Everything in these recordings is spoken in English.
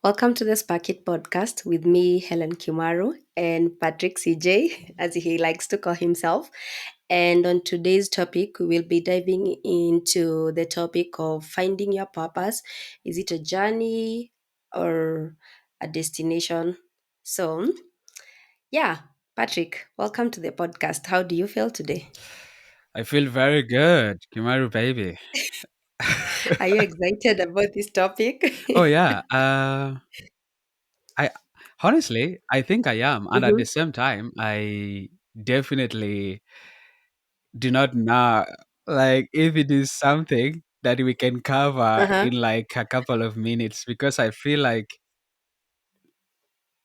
Welcome to the Sparkit podcast with me, Hellen Kimaru, and Patrick CJ, as he likes to call himself. And on today's topic, we will be diving into the topic of finding your purpose. Is it a journey or a destination? So, yeah, Patrick, welcome to the podcast. How do you feel today? I feel very good, Kimaru baby. Are you excited about this topic? Oh yeah, I honestly I think I am, and at Mm-hmm. the same time, I definitely do not know like if it is something that we can cover Uh-huh. in like a couple of minutes because I feel like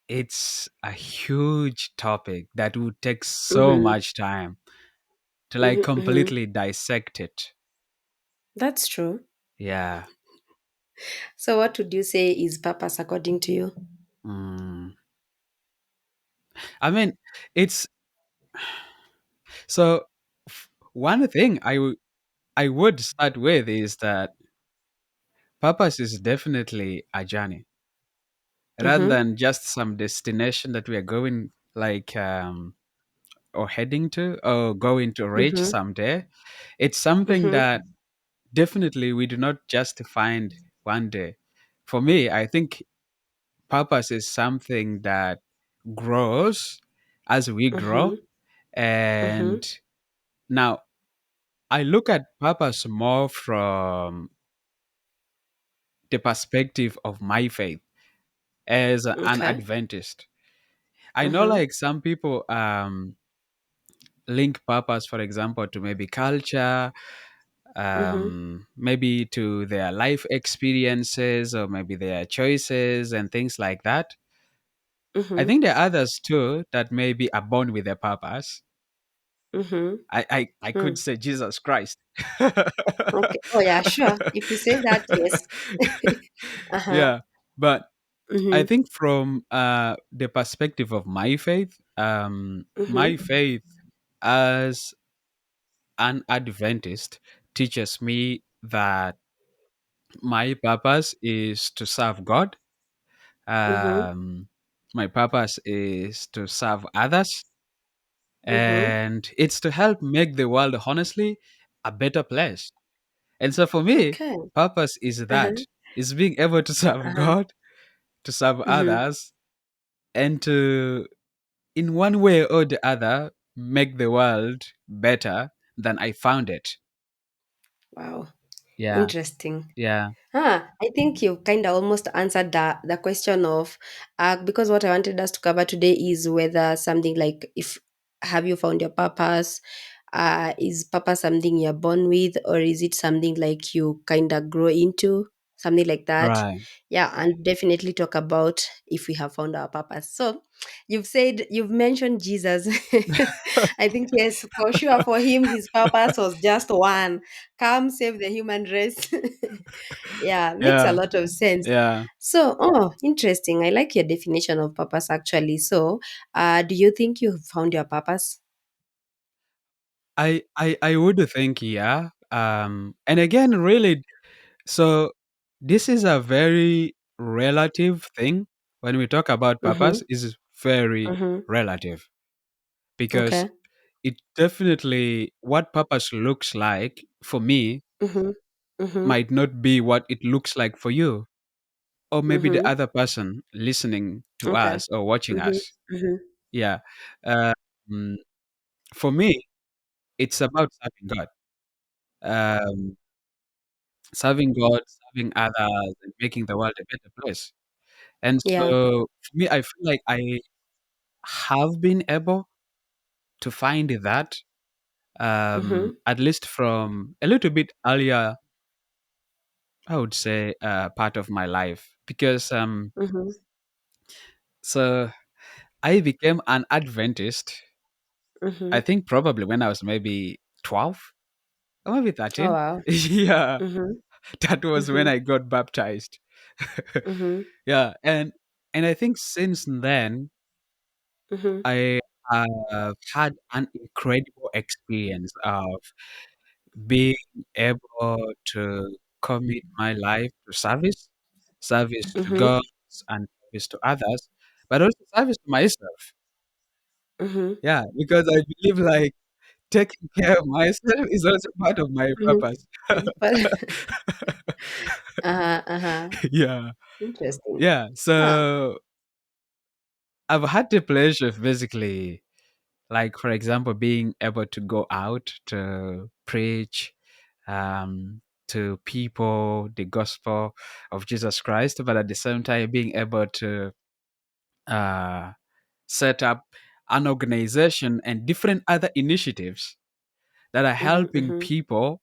it's a huge topic that would take so Mm-hmm. much time to like Mm-hmm. Mm-hmm. completely dissect it. That's true. Yeah. So, what would you say is purpose according to you? Mm. I mean, it's so one thing I would start with is that purpose is definitely a journey rather Mm-hmm. than just some destination that we are going like or heading to or going to reach Mm-hmm. someday. It's something Mm-hmm. that definitely we do not just find one day. For me, I think purpose is something that grows as we grow. Mm-hmm. Mm-hmm. And now I look at purpose more from the perspective of my faith as an Okay. Adventist. I know Mm-hmm. like some people link purpose, for example, to maybe culture, Mm-hmm. maybe to their life experiences or maybe their choices and things like that. I Mm-hmm. think there are others too that maybe are born with a purpose. Mm-hmm. I could say Jesus Christ. Okay. Oh yeah, sure. If you say that, yes. Uh-huh. Yeah. But I Mm-hmm. think from the perspective of my Mm-hmm. faith as an Adventist teaches me that my purpose is to serve God. Mm-hmm. My purpose is to serve others, Mm-hmm. and it's to help make the world honestly a better place. And so for me, Okay. purpose is that Uh-huh. is being able to serve Uh-huh. God, to serve Mm-hmm. others, and to in one way or the other make the world better than I found it. Wow. Yeah, Interesting. yeah, I think you kind of almost answered the question of because what I wanted us to cover today is whether something like if have you found your purpose? Is purpose something you're born with, or is it something like you kind of grow into? Something like that. right. Yeah, and definitely talk about if we have found our purpose. So you've mentioned Jesus. I think yes, for sure for him his purpose was just one. Come save the human race. Yeah, makes a Yeah, lot of sense. yeah. So, oh, interesting. I like your definition of purpose actually. So, do you think you have found your purpose? I would think yeah. And again, really, so this is a very relative thing. When we talk about Mm-hmm. purpose, is very Mm-hmm. relative because Okay. it definitely what purpose looks like for me Mm-hmm. Mm-hmm. might not be what it looks like for you or maybe the Mm-hmm. other person listening to Okay. us or watching Mm-hmm. us. Mm-hmm. Yeah. Um, for me, it's about serving God. Um, Serving God, serving others, and making the world a better place. And Yeah. so for me, I feel like I have been able to find that, Mm-hmm. at least from a little bit earlier, I would say, part of my life. Because Mm-hmm. so I became an Adventist, I Mm-hmm. think probably when I was maybe 12 or maybe Oh 13. wow. Yeah, Mm-hmm. that was when Mm-hmm. I got baptized. Mm-hmm. Yeah, and I think since then Mm-hmm. I have had an incredible experience of being able to commit my life to service to Mm-hmm. God, and service to others, but also service to myself. Mhm. Yeah, because I believe like taking care of myself is also part of my Mhm. purpose. It's fun. Uh-huh, uh-huh. Yeah. Interesting. Yeah. Huh. So I've had the pleasure of basically, like, for example, being able to go out to preach to people the gospel of Jesus Christ, but at the same time being able to uh, set up an organization and different other initiatives that are Mhm, helping mhm, people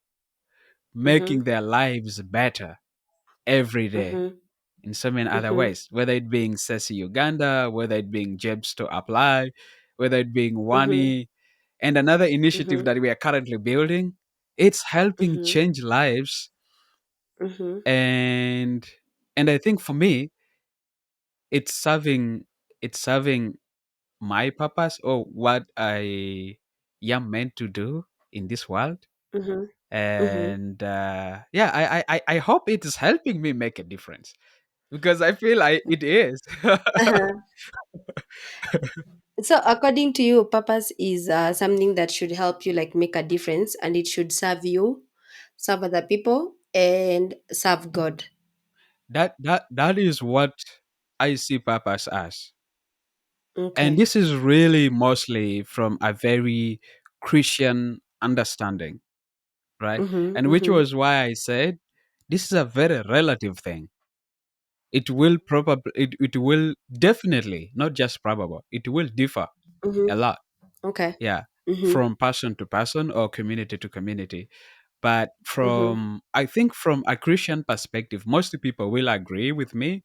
making mhm, their lives better every day mhm, in so many other mhm, ways, whether it being Sesi Uganda, whether it being Jebs to Apply, whether it being mhm, Wani, and another initiative mhm, that we are currently building. It's helping mhm, change lives, mhm, and I think for me, it's serving it's serving my purpose or what I am meant to do in this world. mhm, mhm. And yeah, I hope it is helping me make a difference because I feel it is. Uh-huh. So, according to you, purpose is something that should help you like make a difference, and it should serve you, serve other people, and serve God. That is what I see purpose as. And Okay. this is really mostly from a very Christian understanding, right? Mm-hmm, And which mm-hmm, was why I said this is a very relative thing. It will definitely, not just probable, it will differ a mm-hmm. lot. Okay. Yeah. Mm-hmm, From person to person or community to community. But mm-hmm, I think from a Christian perspective, most people will agree with me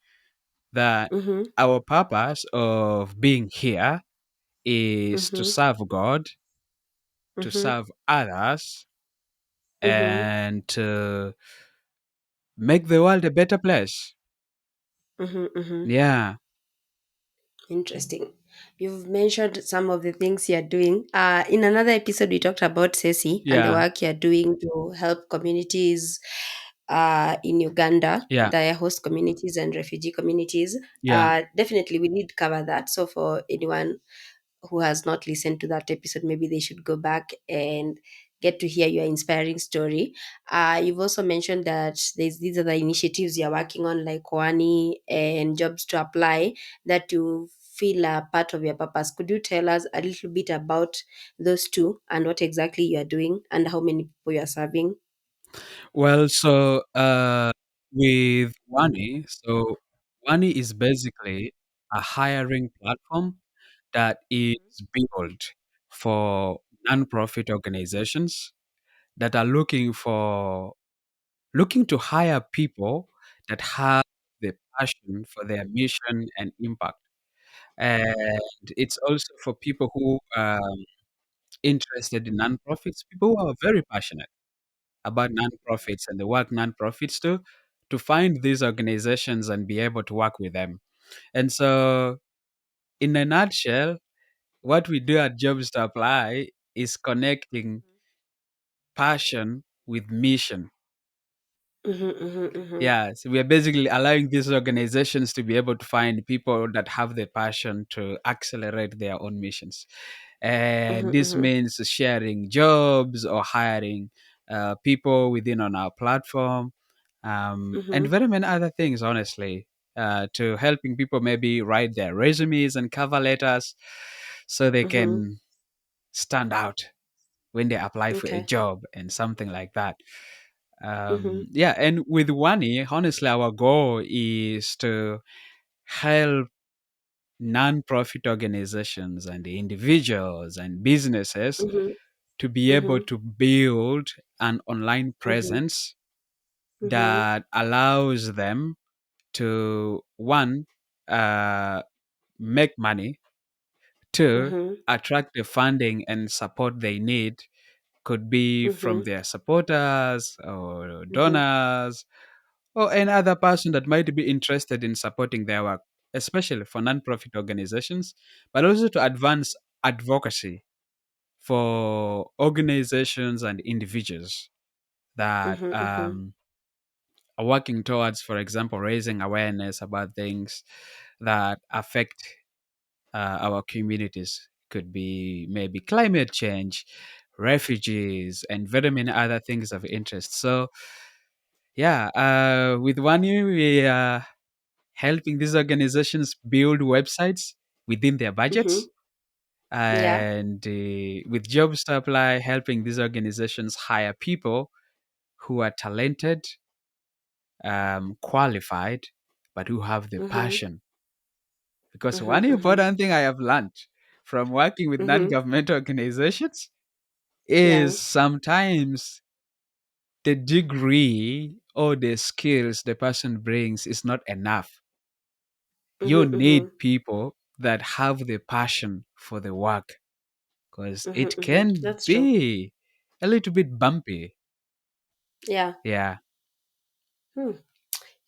that mm-hmm, our purpose of being here is to mm-hmm, serve God, to mm-hmm, serve others, mm-hmm, and to make the world a better place. mm-hmm, mm-hmm. Yeah, Interesting. You've mentioned some of the things you're doing. In another episode, we talked about Ceci and the yeah, work you're doing to help communities in Uganda, yeah, the host communities and refugee communities. yeah. Definitely, we need to cover that. So, for anyone who has not listened to that episode, maybe they should go back and get to hear your inspiring story. You've also mentioned that there's these other initiatives you're working on, like Wani and Jobs to Apply, that you feel are part of your purpose. Could you tell us a little bit about those two and what exactly you are doing and how many people you are serving? Well, so with Wani is basically a hiring platform that is built for nonprofit organizations that are looking to hire people that have the passion for their mission and impact. And it's also for people who are interested in nonprofits, people who are very passionate about nonprofits and the work nonprofits do, to find these organizations and be able to work with them. And so, in a nutshell, what we do at Jobs to Apply is connecting passion with mission. Mm-hmm, mm-hmm, mm-hmm, Yeah, so we are basically allowing these organizations to be able to find people that have the passion to accelerate their own missions. And this mm-hmm, means sharing jobs or hiring people within on our platform, and mm-hmm, very many other things, honestly, to helping people maybe write their resumes and cover letters so they mm-hmm. can stand out when they apply for a Okay. job and something like that. Mm-hmm, Yeah, and with Wani, honestly, our goal is to help non-profit organizations and individuals and businesses mm-hmm, to be able mm-hmm, to build an online mm-hmm, presence mm-hmm, that allows them to one, uh, make money, two, mm-hmm, attract the funding and support they need, could be from mm-hmm, their supporters or mm-hmm. donors or any other person that might be interested in supporting their work, especially for nonprofit organizations, but also to advance advocacy for organizations and individuals that Mhm, mhm, are working towards, for example, raising awareness about things that affect our communities. Could be maybe climate change, refugees, and very many other things of interest. So, yeah, with one year, we are helping these organizations build websites within their Mm-hmm. budgets. Yeah. And with Jobs to Apply, helping these organizations hire people who are talented, qualified, but who have the Mm-hmm. passion. Because one Mm-hmm. Mm-hmm. important thing I have learned from working with non Mm-hmm. governmental organizations Yeah. is sometimes the degree or the skills the person brings is not enough. You Mm-hmm. Mm-hmm. need people that have the passion for the work because Mm-hmm. it Mm-hmm. can That's true. be a little bit bumpy. Yeah. Yeah. Hmm.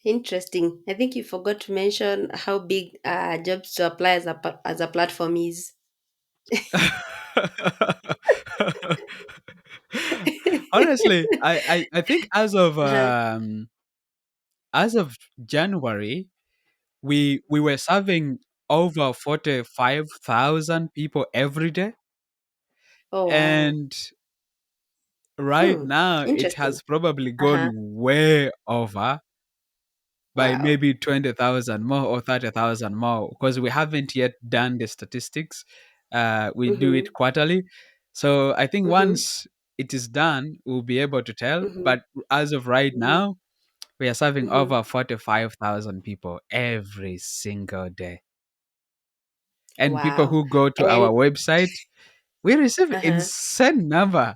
Interesting. I think you forgot to mention how big Jobs to Apply as as a platform is. Honestly, I think Uh-huh. as of January, we were serving over 45,000 people every day, Oh wow. and right Hmm. now it Interesting. has probably gone Uh-huh. way over by Wow. maybe 20,000 more or 30,000 more because we haven't yet done the statistics. We do Mm-hmm. it quarterly. So I think Mm-hmm. once it is done, we'll be able to tell. Mm-hmm. But as of right Mm-hmm. now, we are serving Mm-hmm. over 45,000 people every single day. And people Wow. who go to And our website, we receive uh-huh. insane number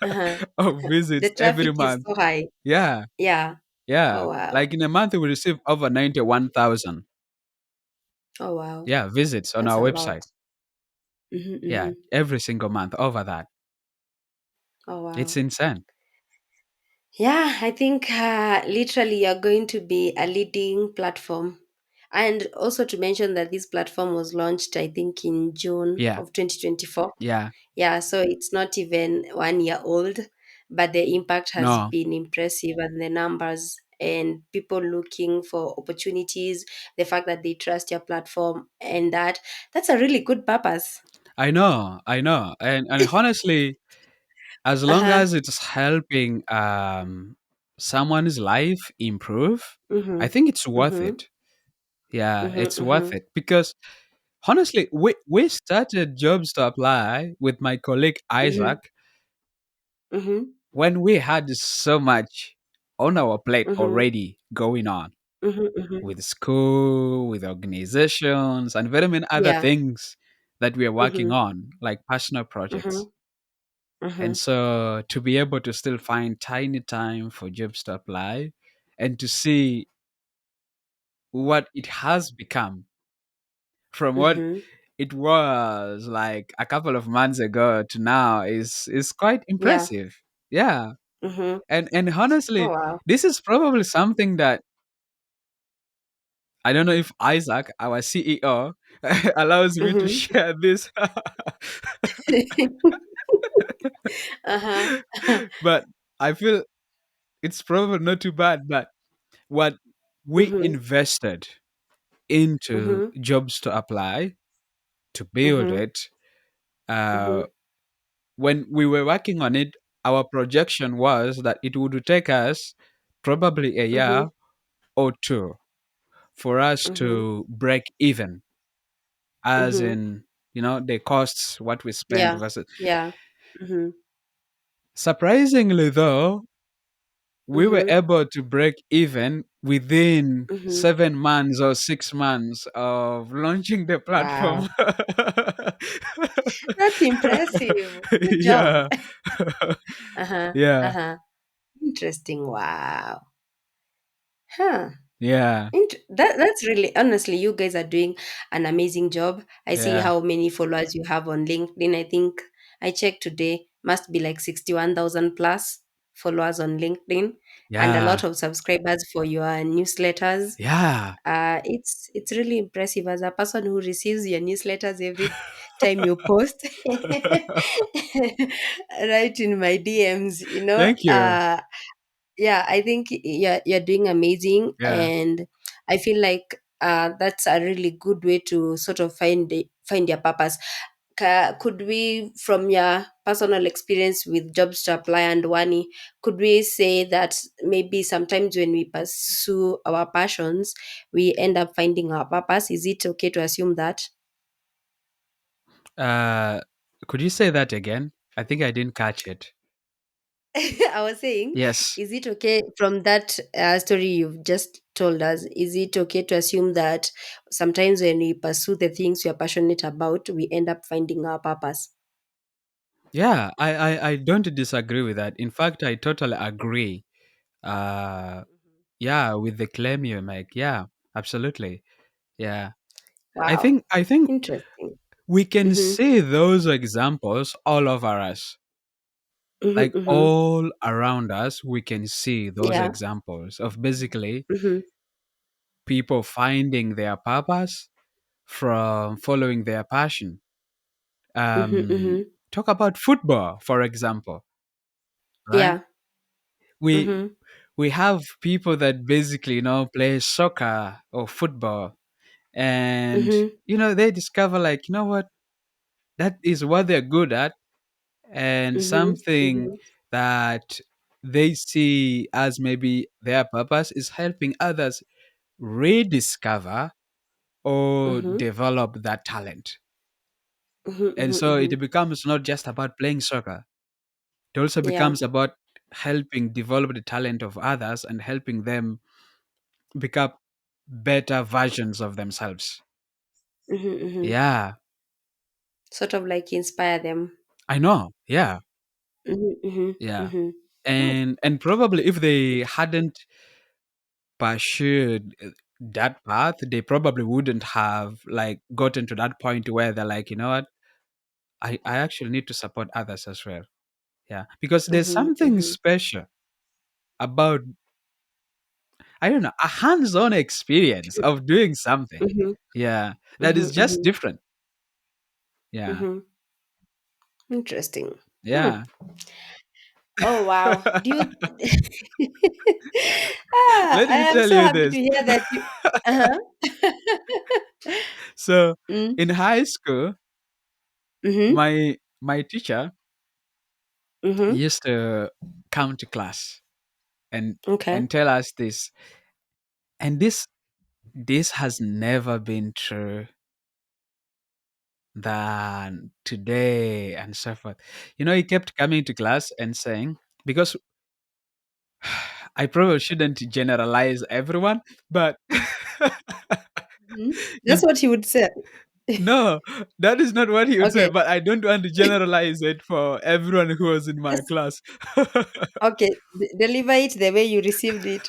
Uh-huh. of The visits traffic every is month. so high. Yeah, Yeah. yeah. Oh wow. Like in a month, we receive over 91,000. Oh wow. Yeah, visits on That's our a website. lot. Mm-hmm. Yeah, Mm-hmm. every single month over that. Oh It's wow. insane. Yeah, I think literally you're going to be a leading platform. And also to mention that this platform was launched, I think, in June Yeah, of 2024. yeah. Yeah, so it's not even 1 year old, but the impact has No, been impressive and the numbers and people looking for opportunities, the fact that they trust your platform and that's a really good purpose. I know. And honestly, as long Uh-huh. as it's helping someone's life improve, I Mm-hmm. think it's worth Mm-hmm. it. Yeah, Mm-hmm. it's worth Mm-hmm. it because honestly, we started Jobs to Apply with my colleague Mm-hmm. Isaac Mm-hmm. when we had so much on our plate Mm-hmm. already going on Mm-hmm. Mm-hmm. with school, with organizations, and very many other Yeah. things that we are working Mm-hmm. on, like personal projects. Mm-hmm. Mm-hmm. And so to be able to still find tiny time for Jobs to Apply and to see what it has become from what Mm-hmm. it was like a couple of months ago to now is quite Yeah. impressive. Yeah. Mm-hmm. And Oh honestly, wow. this is probably something that I don't know if Isaac, our CEO, allows me to Mm-hmm. share this. Uh-huh. But I feel it's probably not too bad. But what we Mm-hmm. invested into Mm-hmm. Jobs to Apply to build Mm-hmm. it, uh, Mm-hmm. when we were working on it, our projection was that it would take us probably a Mm-hmm. year or two for us Mm-hmm. to break even, as Mm-hmm. in, the costs, what we spent Yeah. versus. Yeah. Mm-hmm. Surprisingly, though, we were Mm-hmm. able to break even within Mm-hmm. 7 months or 6 months of launching the Wow. platform. That's impressive. Good job. Yeah. Uh-huh. Yeah. Uh-huh. Interesting. Wow. Huh. Yeah. That's really honestly, you guys are doing an amazing job. I see Yeah. how many followers you have on LinkedIn. I think I checked today, must be like 61,000 plus followers on LinkedIn and a Yeah. lot of subscribers for your newsletters. Yeah. It's really impressive as a person who receives your newsletters every time you post. Right in my DMs, Thank you. Yeah, I think you're doing amazing, Yeah. and I feel like that's a really good way to sort of find your purpose. Could we, from your personal experience with jobs to apply and Wani, could we say that maybe sometimes when we pursue our passions, we end up finding our purpose? Is it okay to assume that? Uh, could you say that again? I think I didn't catch it. I was saying, Yes. is it okay from that story you've just told us? Is it okay to assume that sometimes when we pursue the things we are passionate about, we end up finding our purpose? Yeah, I don't disagree with that. In fact, I totally agree. Uh, yeah, with the claim you make. Yeah, absolutely. Yeah. Wow, I think interesting. we can Mm-hmm. see those examples all over us. Like Mm-hmm, mm-hmm. all around us, we can see those Yeah. examples of basically Mm-hmm, people finding their purpose from following their passion. mm-hmm, Um, mm-hmm. talk about football, for example, right? Yeah. We Mm-hmm, we have people that basically, play soccer or football, and mm-hmm, they discover, like, what, that is what they're good at, and mm-hmm, something mm-hmm, that they see as maybe their purpose is helping others rediscover or mm-hmm, develop that talent. mm-hmm, And mm-hmm, so mm-hmm. it becomes not just about playing soccer, it also Yeah. becomes about helping develop the talent of others and helping them become better versions of themselves. Mm-hmm, mm-hmm. Yeah, Sort of like inspire them. I know. Yeah, Mm-hmm, mm-hmm, yeah. mm-hmm. Oh. And probably if they hadn't pursued that path, they probably wouldn't have like gotten to that point where they're like, you know what, I actually need to support others as well. Yeah. Because there's Mm-hmm, something mm-hmm, special about, I don't know, a hands-on experience of doing something. mm-hmm, Yeah. That mm-hmm, is just mm-hmm, different. Yeah. mm-hmm. Interesting. Hmm. Yeah. Oh wow. Do you Let I me am tell so you happy to this. hear that you uh-huh. So Mm. in high school, Mm-hmm. my teacher Mm-hmm. used to come to class and Okay. tell us this. And this has never been true than today and so forth. He kept coming to class and saying, because I probably shouldn't generalize everyone, but Hmm. That's he, what he would say. no, that is not what he would say, Okay. but I don't want to generalize it for everyone who was in my Yes. class. Okay. Deliver it the way you received it.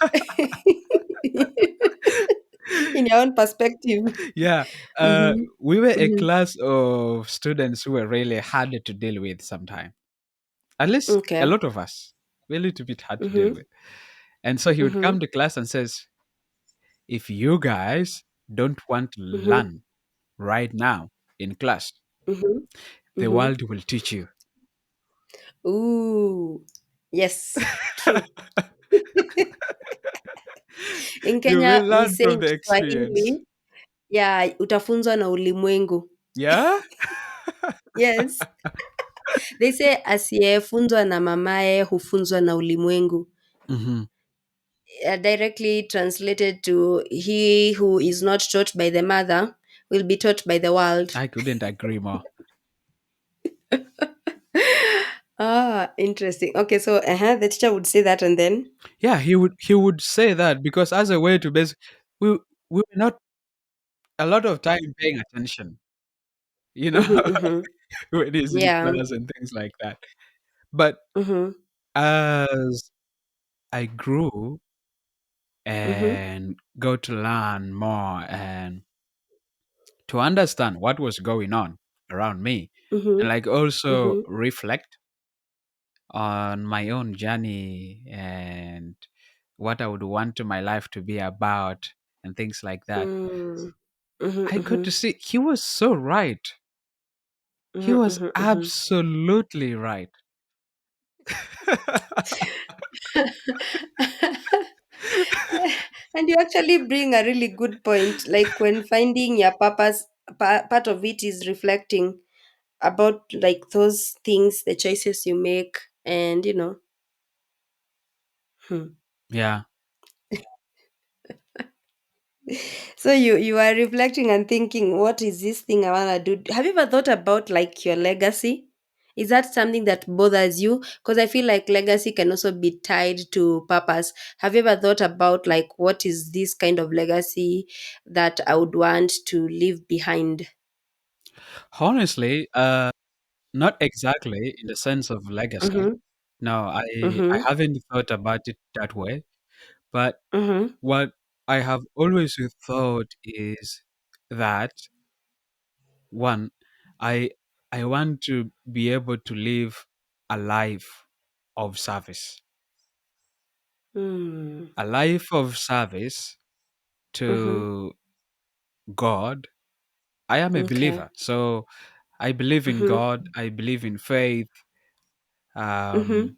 In your own perspective. Yeah, Mm-hmm. we were a Mm-hmm. class of students who were really hard to deal with sometimes. At least a Okay. lot of us, we're a little bit hard to deal Mm-hmm. with. And so he would Mm-hmm. come to class and says, if you guys don't want to Mm-hmm. learn right now in class, Mm-hmm. the Mm-hmm. world will teach you. Ooh. Yes. True. In You Kenya will we learn say from in the experience. Kiswahili, yeah, utafunzwa na ulimwengu. Yeah? Yes. They say asiyefunzwa na mamaye hufunzwa na ulimwengu. Hmm. Directly translated to he who is not taught by the mother will be taught by the world. I couldn't agree more. Ah, interesting. Okay, so the teacher would say that and then. Yeah, he would say that because as a way to we we were not a lot of time paying attention, you know, Mm-hmm, mm-hmm. when he's in Yeah. class and things like that. But Mm-hmm, as I grew mm-hmm, and go to learn more and to understand what was going on around me, mm-hmm, and like also mm-hmm. reflect on my own journey and what I would want to my life to be about and things like that. Mm. Mhm, I got mhm, to see he was so right. He mhm, was mhm, mhm. absolutely right. And you actually bring a really good point. Like when finding your purpose, part of it is reflecting about like those things, the choices you make, and Hmm. Yeah. So you are reflecting and thinking, what is this thing I wanna do? Have you ever thought about like your legacy? Is that something that bothers you? Because I feel like legacy can also be tied to purpose. Have you ever thought about like what is this kind of legacy that I would want to leave behind? Honestly, not exactly in the sense of legacy. Mm-hmm. No, I Mm-hmm. haven't thought about it that way. But Mm-hmm. what I have always thought is that one, I I want to be able to live a life of service. Mm. A life of service Mm-hmm. to God. I am a Okay. believer, so I believe in Mm-hmm. God. I believe in faith. Mm-hmm. Um,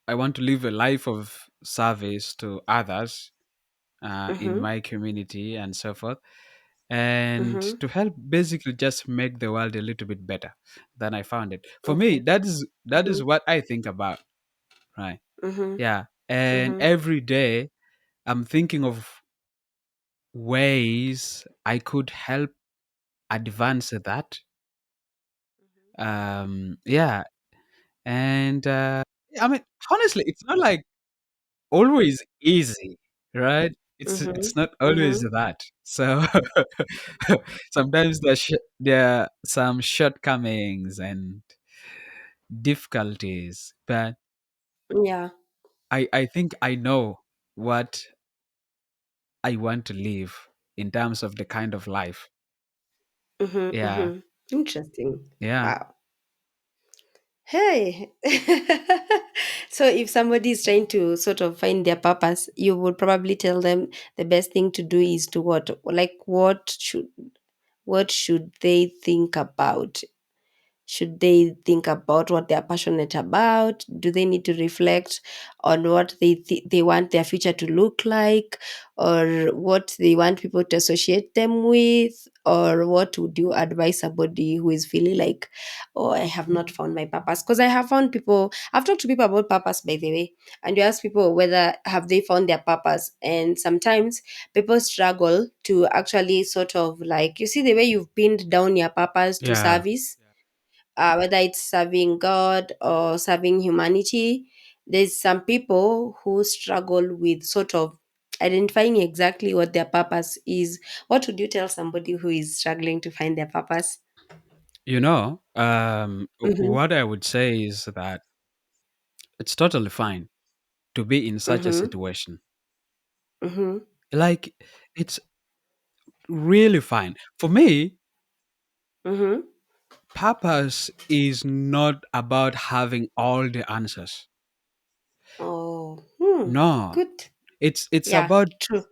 I want to live a life of service to others in Mm-hmm. my community and so forth, and Mm-hmm. to help basically just make the world a little bit better than I found it. For me, Okay. that is Mm-hmm. what I think about, right? Mm-hmm. Yeah, and Mm-hmm. every day I'm thinking of ways I could help advance that. Yeah, and I mean, honestly, it's not like always easy, right? It's not always Mm-hmm. that. So sometimes there are some shortcomings and difficulties, but Yeah. I think I know what I want to live in terms of the kind of life. Mm-hmm. Yeah, Mm-hmm. Interesting. yeah, Wow. Hey. So if somebody is trying to sort of find their purpose, you would probably tell them the best thing to do is to what? Like what should they think about? Should they think about what they are passionate about? Do they need to reflect on what they want their future to look like, or what they want people to associate them with? Or what would you advise somebody who is feeling like, oh, I have not found my purpose? Because I have found people, I've talked to people about purpose, by the way, and you ask people whether have they found their purpose, and sometimes people struggle to actually sort of like, you see the way you've pinned down your purpose to yeah. service, whether it's serving God or serving humanity. There's some people who struggle with sort of identifying exactly what their purpose is. What would you tell somebody who is struggling to find their purpose? What Mm-hmm. I would say is that it's totally fine to be in such a Mm-hmm. situation. Mm-hmm. Like, it's really fine. For me, Mm-hmm. purpose is not about having all the answers. Oh, hmm. No, Good. it's Yeah, about true.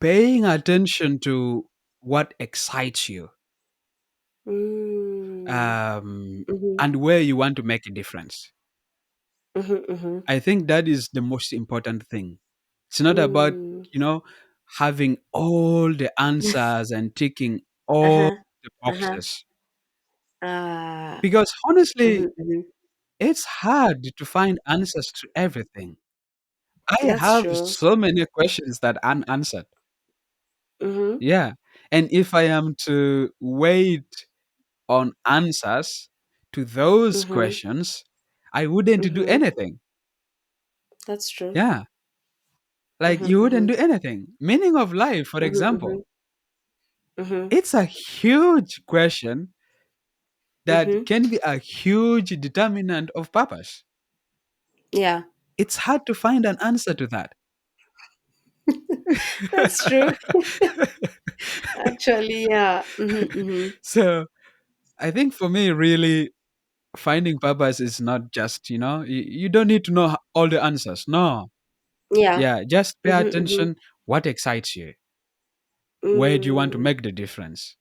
paying attention to what excites you, Mm. um, Mm-hmm. and where you want to make a difference. Mm-hmm. Mm-hmm. I think that is the most important thing. It's not about, Mm. you know, having all the answers and ticking all Uh-huh. the Uh-huh. boxes. Ah. Because honestly, Mm-hmm. Mm-hmm. it's hard to find answers to everything. I That's have true. so many questions that unanswered. Mm-hmm. Yeah. And if I am to wait on answers to those Mm-hmm. questions, I wouldn't do Mm-hmm. anything. That's true. Yeah. Like, Mhm, you wouldn't mhm, do anything. Meaning of life, for mhm, example, mhm, mhm, it's a huge question that mhm. can be a huge determinant of purpose. Yeah, It's hard to find an answer to that. that's true. Actually, yeah. Mhm, mhm. So I think for me, really, finding purpose is not just, you don't need to know all the answers. No. Yeah. Yeah, just pay Mhm, mhm. attention. What excites you? Where do you want to Mm. make the difference?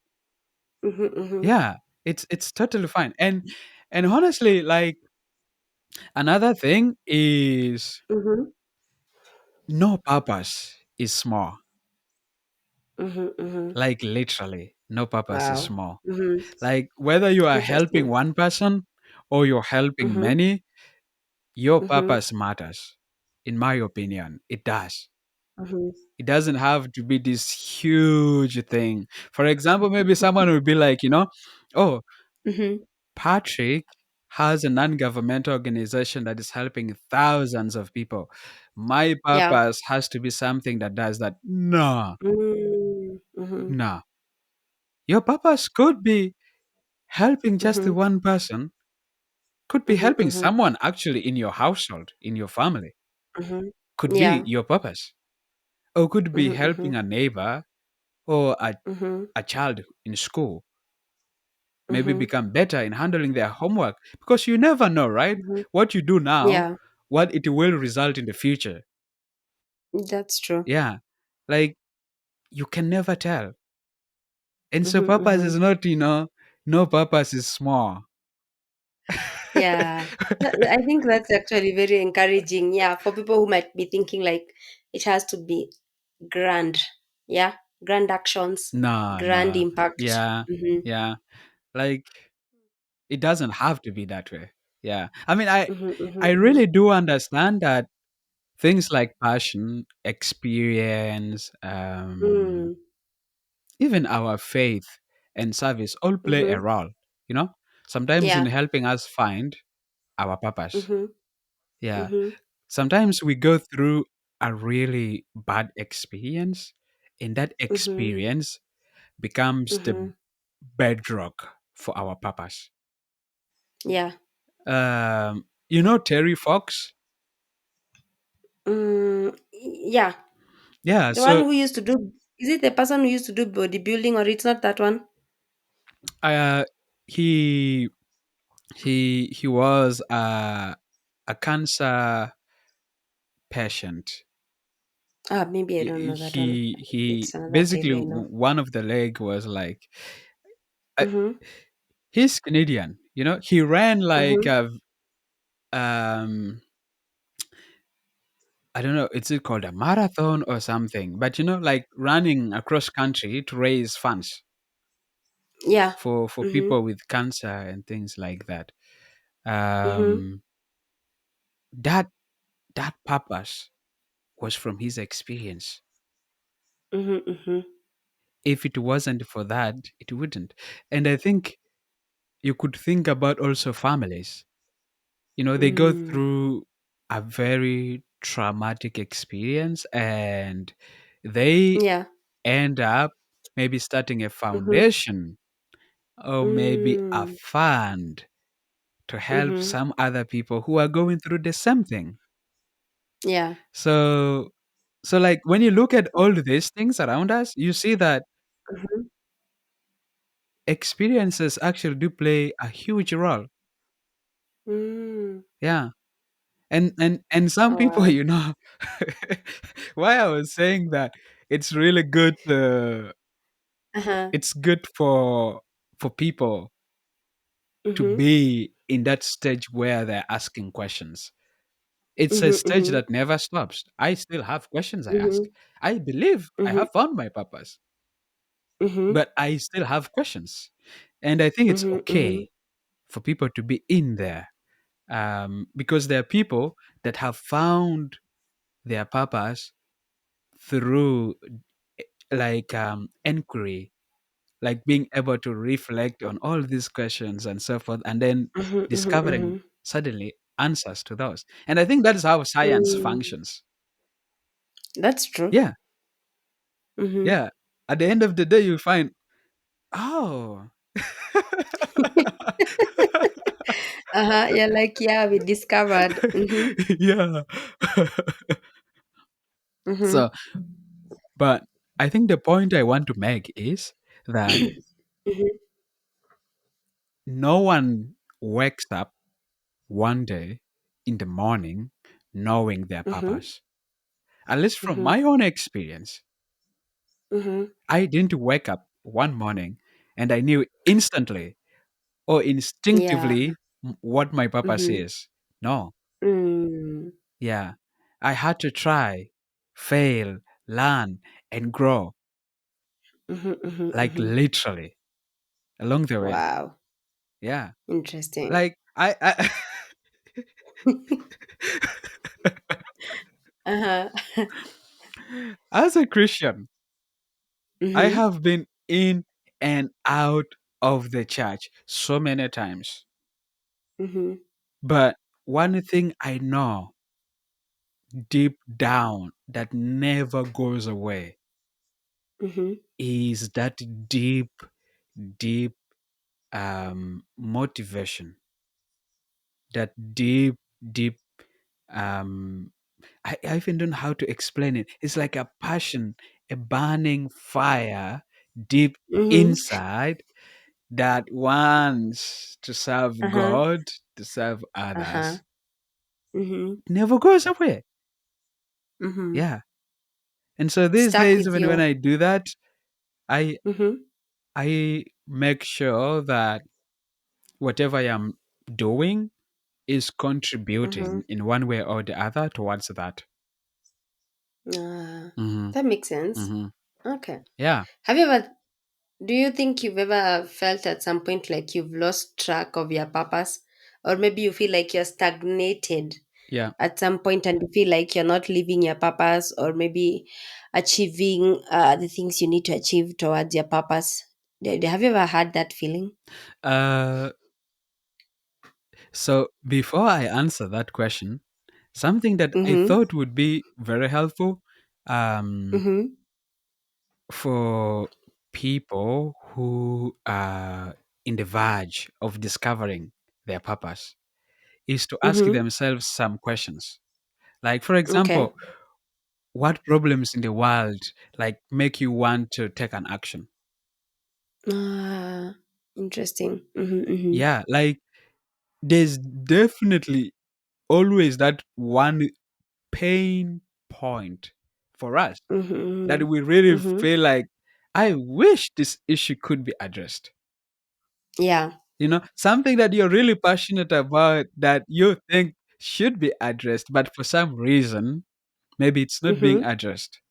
Mhm, mhm. Yeah, it's totally fine. And honestly, like, Another thing is Mhm. no purpose is small. Mhm. Mhm. Like literally, no purpose is Wow. small. Mhm. Like whether you are helping Interesting. one person or you're helping Mhm. many, your Mhm. purpose matters. In my opinion, it does. Mhm. It doesn't have to be this huge thing. For example, maybe someone will be like, oh, Mhm. Patrick has a non governmental organization that is helping thousands of people. My Yeah. purpose has to be something that does that. No, Mm. Mhm. no. Your purpose could be helping just the Mhm. one person, could be Mhm. helping Mhm. someone actually in your household, in your family, Mhm. could be Yeah. your purpose, or could be Mhm. helping Mhm. a neighbor or Mhm. a child in school maybe Mhm. become better in handling their homework because you never know, right? Mhm. What you do now, Yeah. what it will result in the future. That's true. Yeah. Like you can never tell. And so Mhm. purpose is Mhm. not, no purpose is small. Yeah. I think that's actually very encouraging. Yeah, for people who might be thinking like it has to be grand. Yeah, grand actions, No, grand no. impact. Yeah. Mm-hmm. Yeah. Like it doesn't have to be that way. Yeah. I mean Mm-hmm. I Mm-hmm. really do understand that things like passion, experience, Mm-hmm. even our faith and service all play a Mm-hmm. role, you know, sometimes in Yeah. helping us find our purpose. Mm-hmm. Yeah. Mm-hmm. Sometimes we go through a really bad experience, and that Mm-hmm. experience becomes the Mm-hmm. bedrock for our purpose. Yeah. Terry Fox? Yeah. Yeah. The one So who used to do, is it the person who used to do bodybuilding or it's not that one? uh, he he was a cancer patient. Ah, maybe I don't know that one. He It's another basically Terry I know. one of the leg was like uh, Mm-hmm. he's Canadian. He ran like Mm-hmm. a I don't know, is it called a marathon or something? But like running across country to raise funds Yeah. for Mm-hmm. people with cancer and things like that. Mm-hmm. Um, that that purpose was from his experience. Mm-hmm. Mm-hmm. If it wasn't for that, it wouldn't. And I think you could think about also families. They go Mm. through a very traumatic experience and they Yeah. end up maybe starting a Mhm. foundation or maybe a Mm. fund to help Mhm. some other people who are going through the same thing. Yeah. So like when you look at all these things around us, you see that Mhm. experiences actually do play a huge role. Mm. Yeah. And some Oh, people, wow. why I was saying that it's really good Uh-huh. it's good for people to Mhm. be in that stage where they're asking questions. It's a Mhm. stage Mhm. that never stops. I still have questions I ask. Mhm. I believe I Mhm. have found my purpose, Mhm. but I still have questions. And I think it's Mhm. Mhm. okay for people to be in there, because there are people that have found their purpose through like inquiry, like being able to reflect on all these questions and so forth, and then Mhm. Mhm. discovering Mhm. suddenly answers to those. And I think that is how science Mm. functions. That's true. Yeah, Mhm. yeah. At the end of the day, you find, oh, Uh-huh. Yeah, like yeah, we discovered. Mhm. yeah. Mhm. So, but I think the point I want to make is that Mhm. no one wakes up one day in the morning knowing their Mhm. purpose. At least from Mhm. my own experience, Mhm. I didn't wake up one morning and I knew instantly or Yeah. instinctively what my purpose Mhm. is. No. Mm. Yeah. I had to try, fail, learn, and grow, Mhm, mhm, like mhm. literally along the way. Wow. Yeah. Interesting. Like I Uh-huh. as a Christian, I Mhm, have been in and out of the church so many times. mhm, But one thing I know deep down that never goes away mhm, is that deep, deep motivation, that deep, deep. Um, I even don't know how to explain it. It's like a passion, a burning fire deep mhm. inside that wants to serve Uh-huh, God, to serve uh-huh. others. Mhm, It never goes away. mhm. Yeah. And so these Stuck days with when you. I do that, I Mhm, I make sure that whatever I am doing is mhm. contributing in one way or the other towards that. Ah, Hmm. that makes sense. Hmm. Okay. Yeah. Have you ever Do you think you've ever felt at some point like you've lost track of your purpose? Or maybe you feel like you're stagnated Yeah. at some point and you feel like you're not living your purpose or maybe achieving the things you need to achieve towards your purpose? Have you ever had that feeling? Uh, so before I answer that question, something that I Mm-hmm. thought would be very helpful um, Mm-hmm. for people who are in the verge of discovering their purpose is to ask Mm-hmm. themselves some questions. Like, for example, Okay. what problems in the world like make you want to take an action? Ah, interesting. Mm-hmm. Mm-hmm. Yeah, like there's definitely always that one pain point for us that Mm-hmm. we really Mm-hmm. feel like, I wish this issue could be addressed. Yeah. Something that you're really passionate about that you think should be addressed, but for some reason, maybe it's not being Mm-hmm. addressed.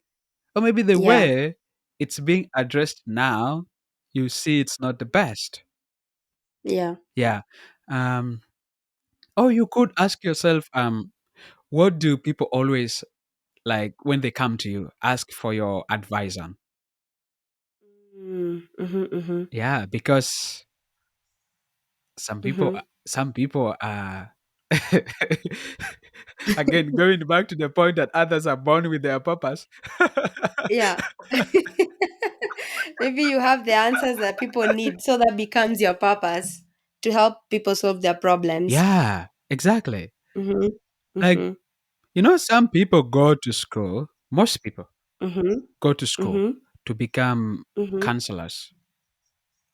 Or maybe the Yeah. way it's being addressed now, you see it's not the best. Yeah. Yeah. Um, or you could ask yourself, what do people always like when they come to you, ask for your advice on? Mm-hmm. Mm-hmm. Yeah, because some people Mm-hmm. some people are again going back to the point that others are born with their purpose. Yeah. Maybe you have the answers that people need, so that becomes your purpose to help people solve their problems. Yeah, exactly. Mm-hmm. Like, Mm-hmm. some people go to school, most people Mm-hmm. go to school Mm-hmm. to become Mm-hmm. counselors.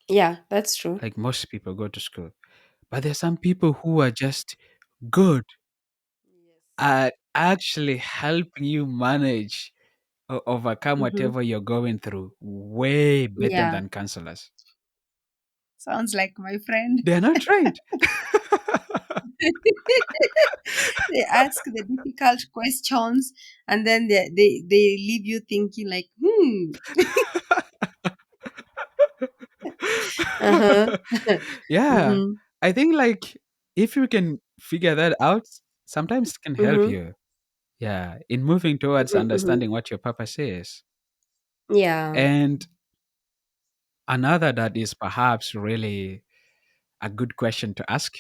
Yeah, that's true. Like, most people go to school. But there's some people who are just good at actually helping you manage or overcome Mm-hmm. whatever you're going through way better Yeah. than counselors. Sounds like my friend. They are not trained. They ask the difficult questions and then they leave you thinking like, uh-huh. Yeah. Mm-hmm. I think like if you can figure that out, sometimes it can help Mm-hmm. you. Yeah, in moving towards Mm-hmm. Mm-hmm. understanding what your purpose is. Yeah. And another that is perhaps really a good question to ask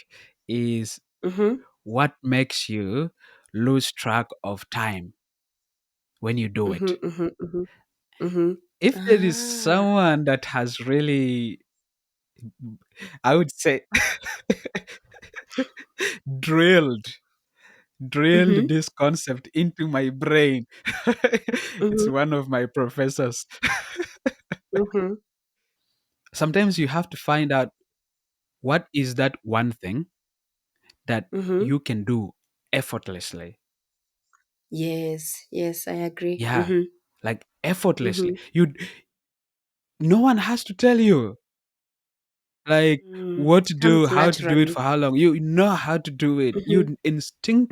is, Mm-hmm. what makes you lose track of time when you do Mm-hmm. it? Mm-hmm. Mm-hmm. Mm-hmm. If there is Ah. someone that has really, I would say, drilled drilled Mhm, this concept into my brain. It's mhm, one of my professors. mhm, Sometimes you have to find out what is that one thing that mhm. you can do effortlessly. Yes, yes, I agree. Yeah, Mhm, like effortlessly. mhm. No one has to tell you. Like what It to do, comes how to do it, naturally. for how long. You know how to do it. Mm-hmm. You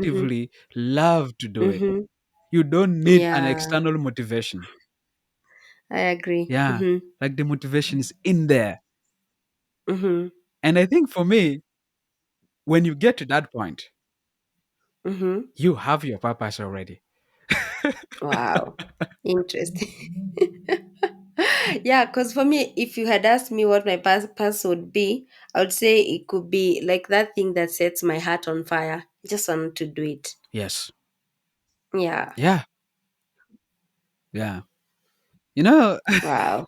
Mm-hmm. instinctively love to do it. Mm-hmm. You don't need an Yeah, external motivation. I agree. Yeah. Mm-hmm. Like the motivation is in there. Mm-hmm. And I think for me, when you get to that point, Mm-hmm. you have your purpose already. Wow. Interesting. Yeah, because for me, if you had asked me what my purpose would be, I would say it could be like that thing that sets my heart on fire. I just want to do it. Yes. Yeah. Yeah. Yeah. You know, Wow.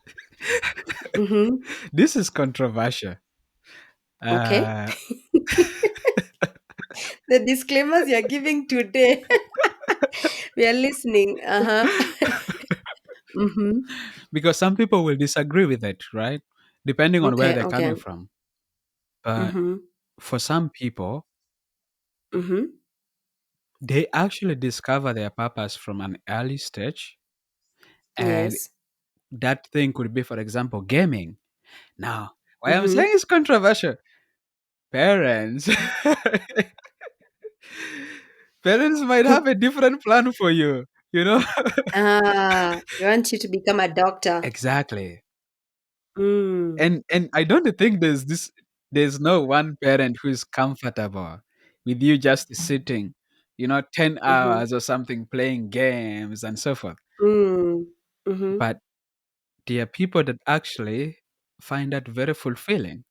Mm-hmm. this is controversial. Okay. Uh, The disclaimers you're giving today. We are listening. Uh-huh. Mm-hmm. because some people will disagree with it, right? Depending on where Okay, they're okay. coming from. But Mm-hmm. for some people, Mm-hmm. they actually discover their purpose from an early stage. And Yes. that thing could be, for example, gaming. Now, why I'm saying Mm-hmm. it's controversial. Parents, parents might have a different plan for you, you know? Ah, we want you to become a doctor. Exactly. Mm. And I don't think there's no one parent who is comfortable with you just sitting, 10 Mm-hmm. hours or something playing games and so forth. Mm. Mm-hmm. But there are people that actually find that very fulfilling.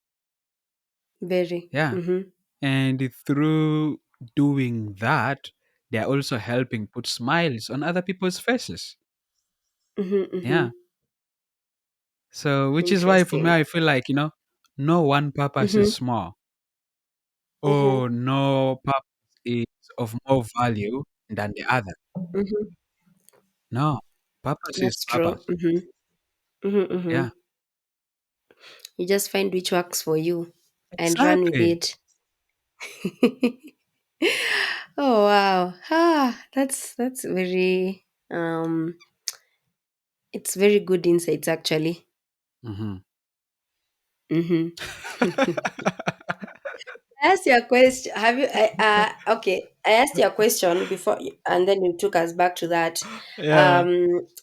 Very. Yeah. Mm-hmm. And through doing that, they're also helping put smiles on other people's faces. Mm-hmm. Mm-hmm. Yeah. So, which is why for me, Interesting. I feel like, no one purpose is Mm-hmm. small. Mm-hmm. Oh, no purpose is of more value than the other. Mm-hmm. No, purpose is That's true. purpose. Mm-hmm. Mm-hmm. Mm-hmm. Yeah, You just find which works for you and run with exactly. it. Oh wow. That's very it's very good insights actually. Hmm. Mm-hmm. I asked you a question. Have you? Okay, I asked you a question before, and then you took us back to that. Yeah.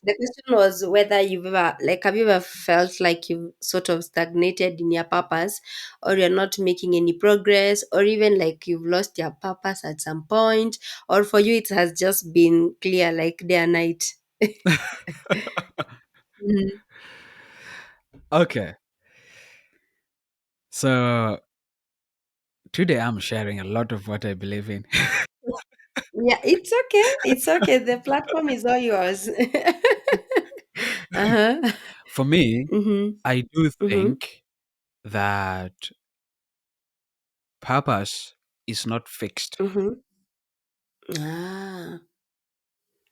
The question was whether you've ever, like, have you ever felt like you've sort of stagnated in your purpose, or you're not making any progress, or even like you've lost your purpose at some point, or for you it has just been clear like day and night. Mhm. Okay. So today I'm sharing a lot of what I believe in. Yeah, it's okay. It's okay. The platform is all yours. Uh-huh. For me, Mhm. I do Mhm. think that purpose is not fixed. Mhm. Ah.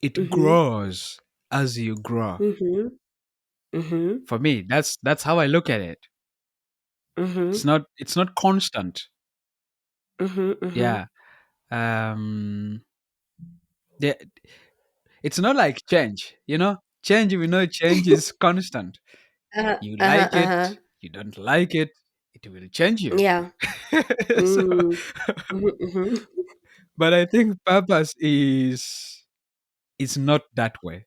It Mhm. grows as you grow. Mhm. Mhm. For me, that's how I look at it. It's Mhm. not it's not constant. Mhm. Mhm. Yeah. Um the It's not like change, Change, we know change is constant. Uh-huh. You Uh-huh. like it, Uh-huh. you don't like it, it will change you. Yeah. So, Mm. Mhm. Mhm. but I think purpose is not that way.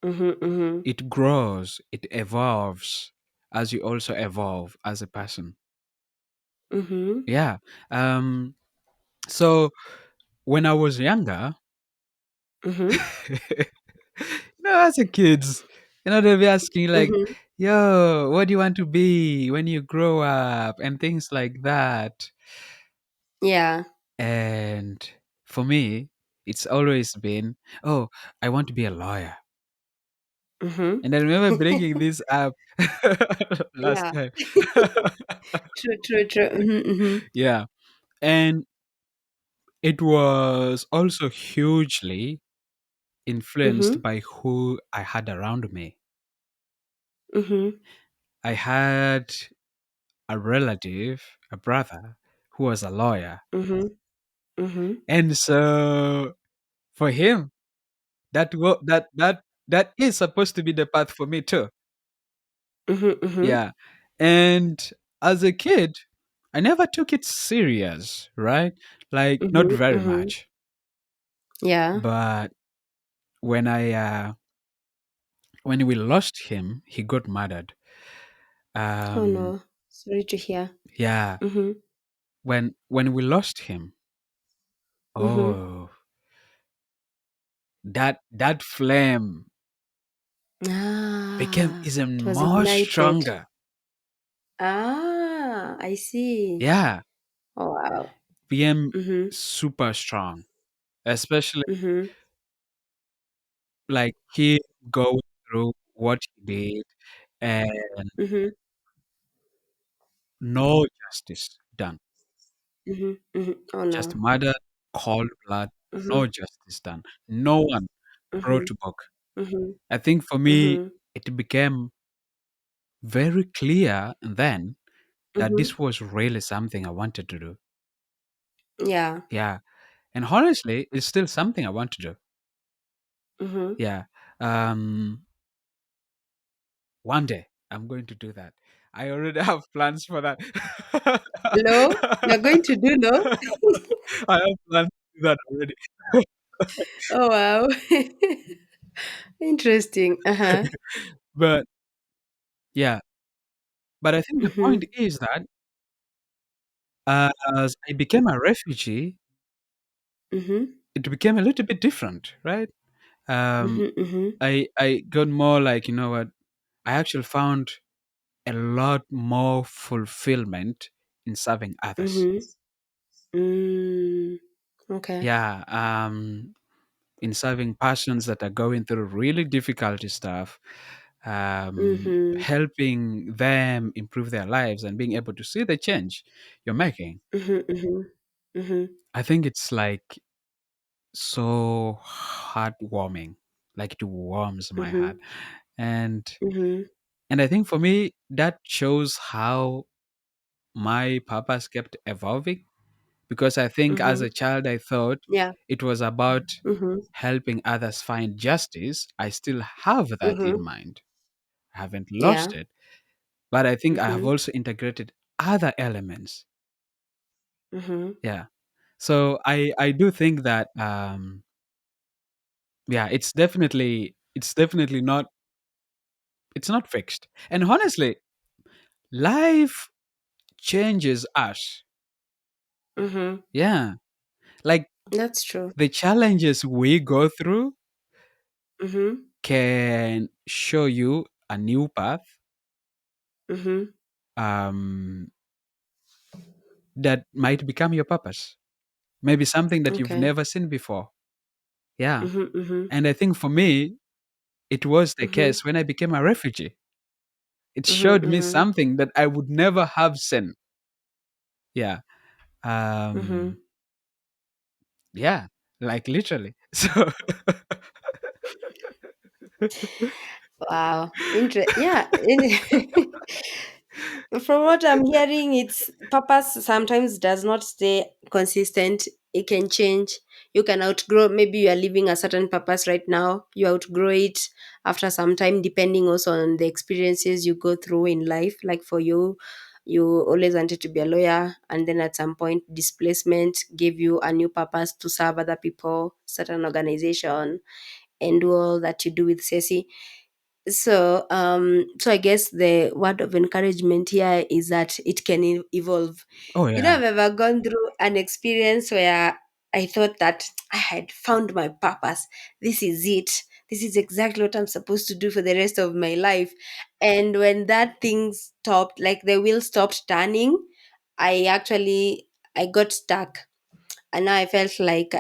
Mhm. Mhm. It grows, it evolves as you also evolve as a person. Mhm. Yeah. Um. So when I was younger, Mhm. as a kids, they'll be asking like, Mhm. "Yo, what do you want to be when you grow up?" and things like that. Yeah. And for me, it's always been, "Oh, I want to be a lawyer." Mhm. And I remember bringing this up last Yeah. time. True. True. True. Mhm. Mhm. Yeah, and it was also hugely influenced Mhm. by who I had around me. Mhm. I had a relative, a brother, who was a lawyer. Mhm. Mhm. And so for him, that is supposed to be the path for me too. Mhm. Mhm. Yeah. And as a kid, I never took it serious, right? Like not Mhm. very Mhm. much. Yeah. But when I when we lost him, he got murdered. Oh Um, no. Sorry to hear. yeah, Mhm. when we lost him, Mhm. oh, that flame became Ah, even it was more ignited. stronger. Ah, I see. Yeah, Oh wow. became Mhm. super strong, especially Mhm. like he going through what he did and Mhm. no justice done. Mhm. Mhm. Oh Just no. murder, cold blood, no Mhm. justice done. No one brought Mhm. to book. Mhm. I think for me, Mhm. it became very clear then that Mhm. this was really something I wanted to do. Yeah. Yeah. And honestly, it's still something I want to do. Mhm. Yeah. Um, one day I'm going to do that. I already have plans for that. Hello? You're going to do no? I have plans to do that already. Oh wow. Interesting. Uh-huh. But yeah, but I think the point Mhm. is that as I became a refugee, Mhm. it became a little bit different, right? Um, Mhm. Mhm. I got more like, you know what? I actually found a lot more fulfillment in serving others. Mhm. Mm. Okay. Yeah, in serving persons that are going through really difficult stuff, Mhm. helping them improve their lives and being able to see the change you're making. Mhm. Mhm. Mhm. I think it's like so heartwarming, like it warms my heart. Mhm. And Mhm. I think for me that shows how my purpose kept evolving, because I think as a Mhm. child I thought Yeah. it was about Mhm. helping others find justice. I still have that in Mhm. mind. I haven't lost Yeah. it. But I think I have Mhm. also integrated other elements. Mhm. Yeah. So I do think that yeah, it's definitely not, it's not fixed. And honestly, life changes us. Mhm. Yeah. Like That's true. the challenges we go through Mhm. can show you a new path Mhm. um that might become your purpose. Maybe something that you've Okay. never seen before. Yeah. Mhm. Mhm. And I think for me, it was the Mhm. case when I became a refugee. It Mhm. showed me Mhm. something that I would never have seen. Yeah. Um, Mhm. yeah, like literally. So Wow. Yeah. From what I'm hearing, it's purpose sometimes does not stay consistent. It can change. You can outgrow. Maybe you are living a certain purpose right now. You outgrow it after some time, depending also on the experiences you go through in life. Like for you, you always wanted to be a lawyer, and then at some point, displacement gave you a new purpose to serve other people, certain organization, and do all that you do with Ceci. So I guess the word of encouragement here is that it can evolve. oh I've yeah. ever gone through an experience where I thought that I had found my purpose. This is it. This is exactly what I'm supposed to do for the rest of my life. And when that thing stopped, like the wheel stopped turning, I got stuck, and now I felt like,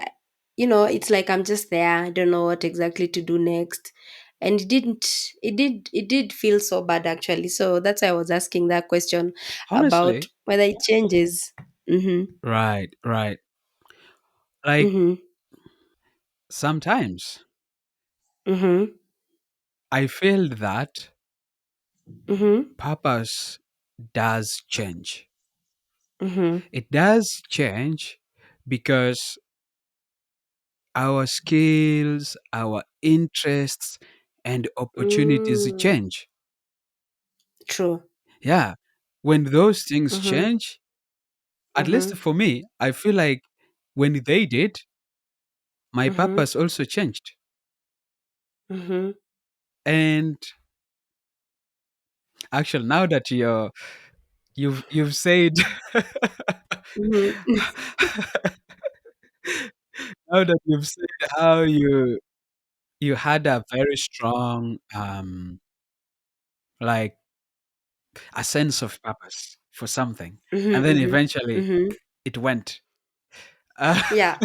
it's like I'm just there. I don't know what exactly to do next. And it did feel so bad actually. So that's why I was asking that question about Honestly, whether it changes. Mm-hmm. right, right. Like Mm-hmm. sometimes Mm-hmm. I feel that Mm-hmm. purpose does change. Mm-hmm. It does change because our skills, our interests, and opportunities Mm, change. true. Yeah. when those things Mhm. change, at least Mhm. for me, I feel like when they did, my Mhm. purpose also changed. Mhm. And actually, now that you've said Mhm. now that you've said how you had a very strong like a sense of purpose for something, Mhm. and then Mhm. eventually Mhm. it went. Uh, Yeah.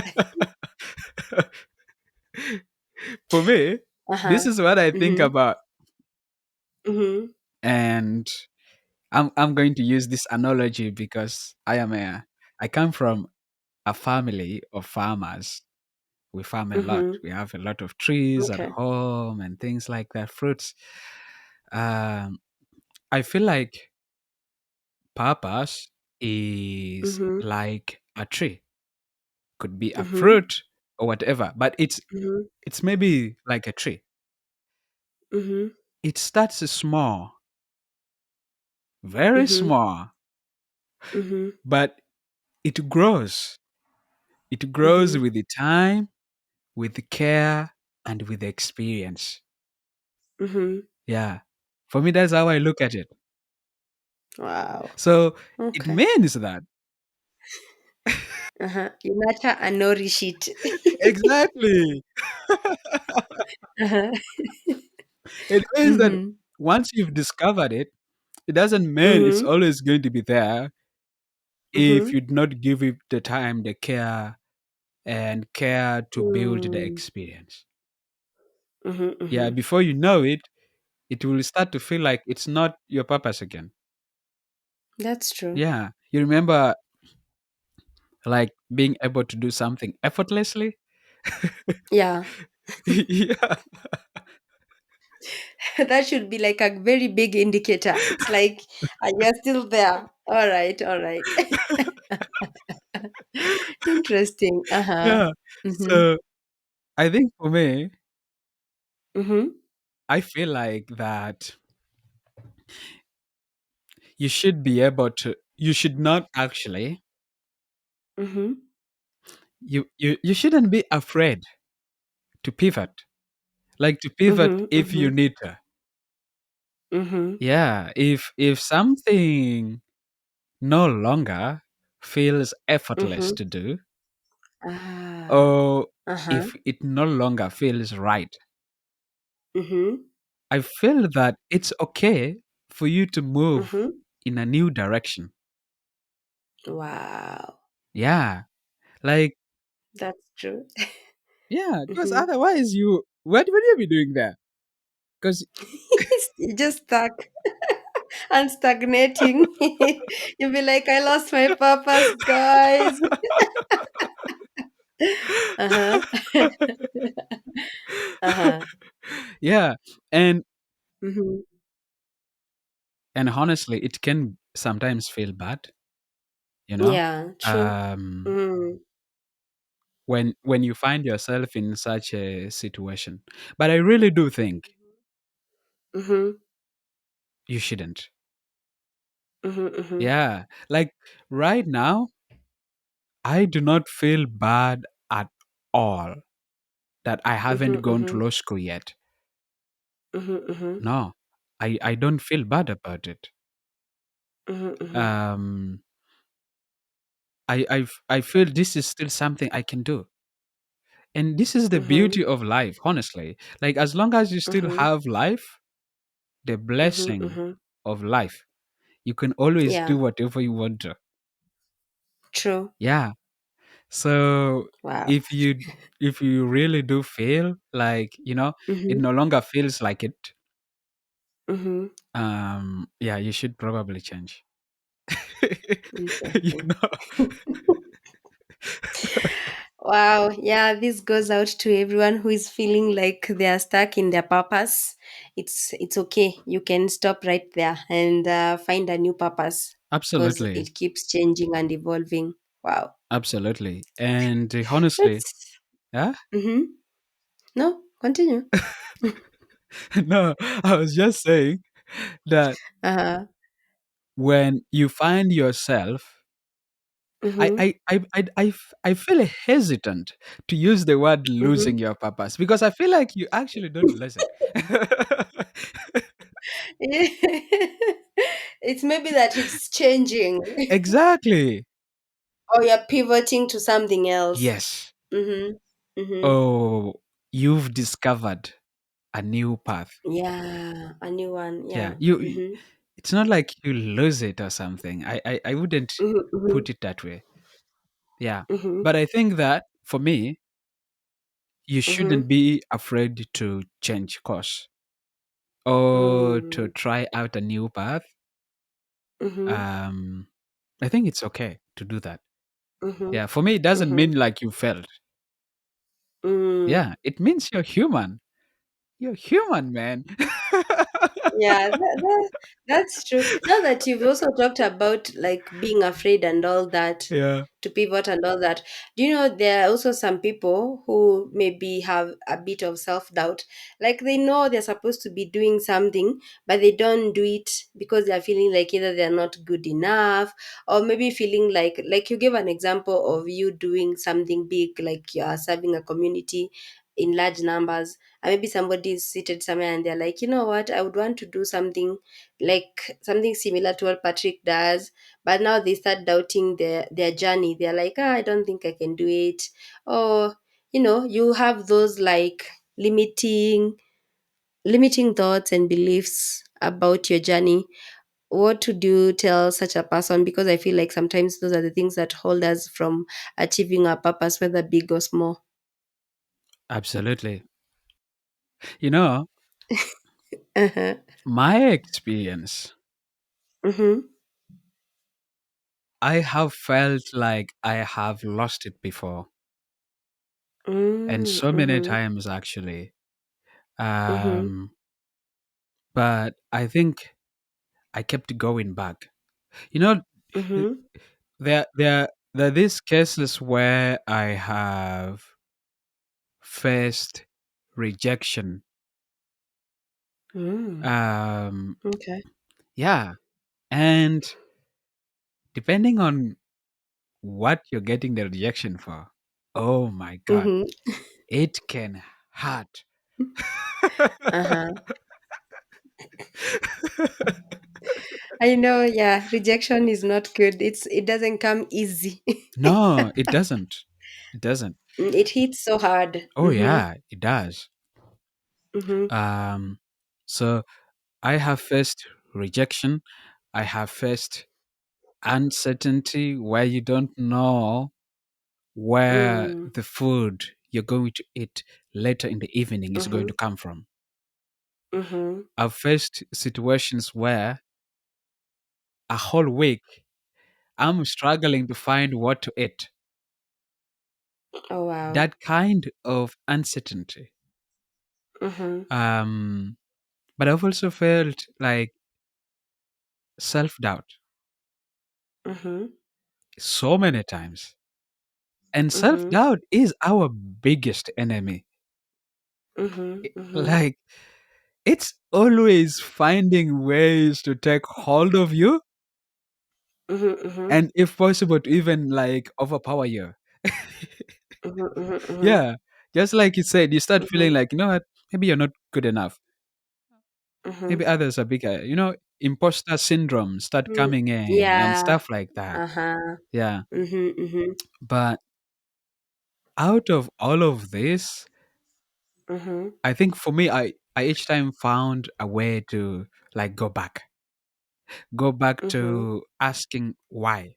for me, Uh-huh. this is what I think Mhm. about, Mhm. and I'm going to use this analogy because I come from a family of farmers. We farm a lot. Mhm. We have a lot of trees at Okay. home and things like that, fruits. Um, I feel like purpose is Mhm. like a tree, could be a Mhm. fruit or whatever, but Mhm. it's maybe like a tree. Mhm. It starts small, very Mhm. small, Mhm. but it grows. It grows Mhm. with the time, with the care, and with the experience. Mhm. Yeah. For me, that's how I look at it. Wow. So it Okay. means that Uh-huh. You nurture and nourish it. exactly. Uh-huh. It means that Mhm. once you've discovered it, it doesn't mean it's Mhm. always going to be there if Mhm. you do not give it the time, the care, and care to build the Mm. experience. Mhm. Yeah, Mhm. before you know it, it will start to feel like it's not your purpose again. That's true. Yeah. You remember like being able to do something effortlessly? Yeah. Yeah. That should be like a very big indicator. It's like, you're still there. All right. All right. Interesting. Uh-huh. Yeah. Mm-hmm. So I think for me, Mm-hmm. I feel like that you should be able to, you should not actually, Mm-hmm. you shouldn't be afraid to pivot. Like to pivot Mm-hmm. if you Mm-hmm. need to. Mm-hmm. Yeah. If something no longer feels effortless Mm-hmm. to do, Ah. or Uh-huh. if it no longer feels right, Mm-hmm. I feel that it's okay for you to move Mm-hmm. in a new direction. Wow. Yeah. Like, That's true. yeah, because Mm-hmm. otherwise what would you be doing there? Because You're just stuck and stagnating. You'll be like, I lost my purpose, guys. Uh-huh. Uh-huh. yeah. And Mm-hmm. and honestly, it can sometimes feel bad, you know? Yeah, true. Um Mm. when you find yourself in such a situation. But I really do think Mm-hmm. you shouldn't. Mm-hmm. Mm-hmm. Yeah. Like right now, I do not feel bad at all that I haven't Mm-hmm. gone to Mm-hmm. law school yet. Mm-hmm. Mm-hmm. No. I don't feel bad about it. Mm-hmm. Um I feel this is still something I can do. And this is the Mm-hmm. beauty of life, honestly. Like as long as you still Mm-hmm. have life, the Mm-hmm. blessing Mm-hmm. of life, you can always do Yeah, whatever you want to. true. Yeah. So Wow. if you really do feel like, it Mm-hmm. no longer feels like it, Mm-hmm. yeah, you should probably change. you Interesting. know. Wow. Yeah, this goes out to everyone who is feeling like they are stuck in their purpose. It's okay. You can stop right there and find a new purpose because Absolutely. it keeps changing and evolving. Wow. Absolutely. And honestly, That's yeah? mm-hmm. No, continue. No, I was just saying that Uh-huh. when you find yourself, Mhm. I feel hesitant to use the word Mhm. losing your purpose because I feel like you actually don't lose it. It's maybe that it's changing Exactly. or you're pivoting to something else. Yes. Mhm. Mhm. Oh, you've discovered a new path. Yeah, a new one. Yeah. Yeah. You Mhm. it's not like you lose it or something. I wouldn't Mhm. Mhm. put it that way. Yeah. Mhm. But I think that for me, you shouldn't Mhm. be afraid to change course or to Mm. try out a new path. Mhm. Um, I think it's okay to do that. Mhm. Yeah. For me, it doesn't mean Mhm. like you failed. Mm. Yeah. It means you're human. You're human, man. Yeah, that's true. Now that you've also talked about like being afraid and all that, Yeah. to pivot and all that, do you know there are also some people who maybe have a bit of self doubt? Like they know they're supposed to be doing something, but they don't do it because they're feeling like either they're not good enough, or maybe feeling like you gave an example of you doing something big, like you're serving a community in large numbers, and maybe somebody is seated somewhere and they're like, you know what, I would want to do something like something similar to what Patrick does, but now they start doubting their journey. They're like, I don't think I can do it. Or you have those like limiting thoughts and beliefs about your journey. What would you tell such a person? Because I feel like sometimes those are the things that hold us from achieving our purpose, whether big or small. Absolutely. You know, Uh-huh. my experience, Mm-hmm. I have felt like I have lost it before, and Mm, so many mm-hmm. times actually. Mm-hmm. Um, but I think I kept going back. You know, Mm-hmm. there are these cases where I have faced rejection. Mm. Um, Okay. yeah, and depending on what you're getting the rejection for, oh my god, Mm-hmm. it can hurt. Uh-huh. I know, yeah, rejection is not good. It doesn't come easy. No, it doesn't. It doesn't. It hits so hard. Oh Mm-hmm. yeah, it does. Mm-hmm. Um, so I have faced rejection. I have faced uncertainty where you don't know where Mm. the food you're going to eat later in the evening is going Mm-hmm. to come from. Mm-hmm. I've faced situations where a whole week I'm struggling to find what to eat. Oh wow. That kind of uncertainty. Mm-hmm. Um, but I've also felt like self doubt Mm-hmm. so many times. And self Mm-hmm. doubt is our biggest enemy. Mm-hmm. Mm-hmm. Like, it's always finding ways to take hold of you Mm-hmm. Mm-hmm. and, if possible, to even like overpower you. Mm-hmm. Mm-hmm. Yeah. Just like you said, you start feeling Mm-hmm. like, you know what, maybe you're not good enough. Mm-hmm. Maybe others are bigger. Imposter syndrome start Mm. coming in and Yeah. stuff like that. Uh-huh. Yeah. Mm-hmm. Mm-hmm. But out of all of this, Mm-hmm. I think for me, I each time found a way to like go back Mm-hmm. to asking why.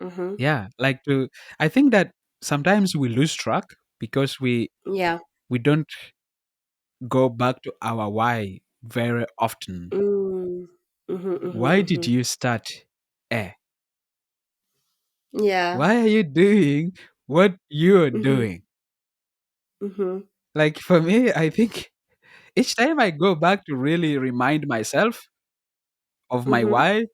Mm-hmm. Yeah, like to I think that sometimes we lose track because Yeah. we don't go back to our why very often. Mm. Mm-hmm. Mm-hmm. Why did Mm-hmm. you start? Eh? Yeah. Why are you doing what you're Mm-hmm. doing? Mm-hmm. Like for me, I think each time I go back to really remind myself of my Mm-hmm. why,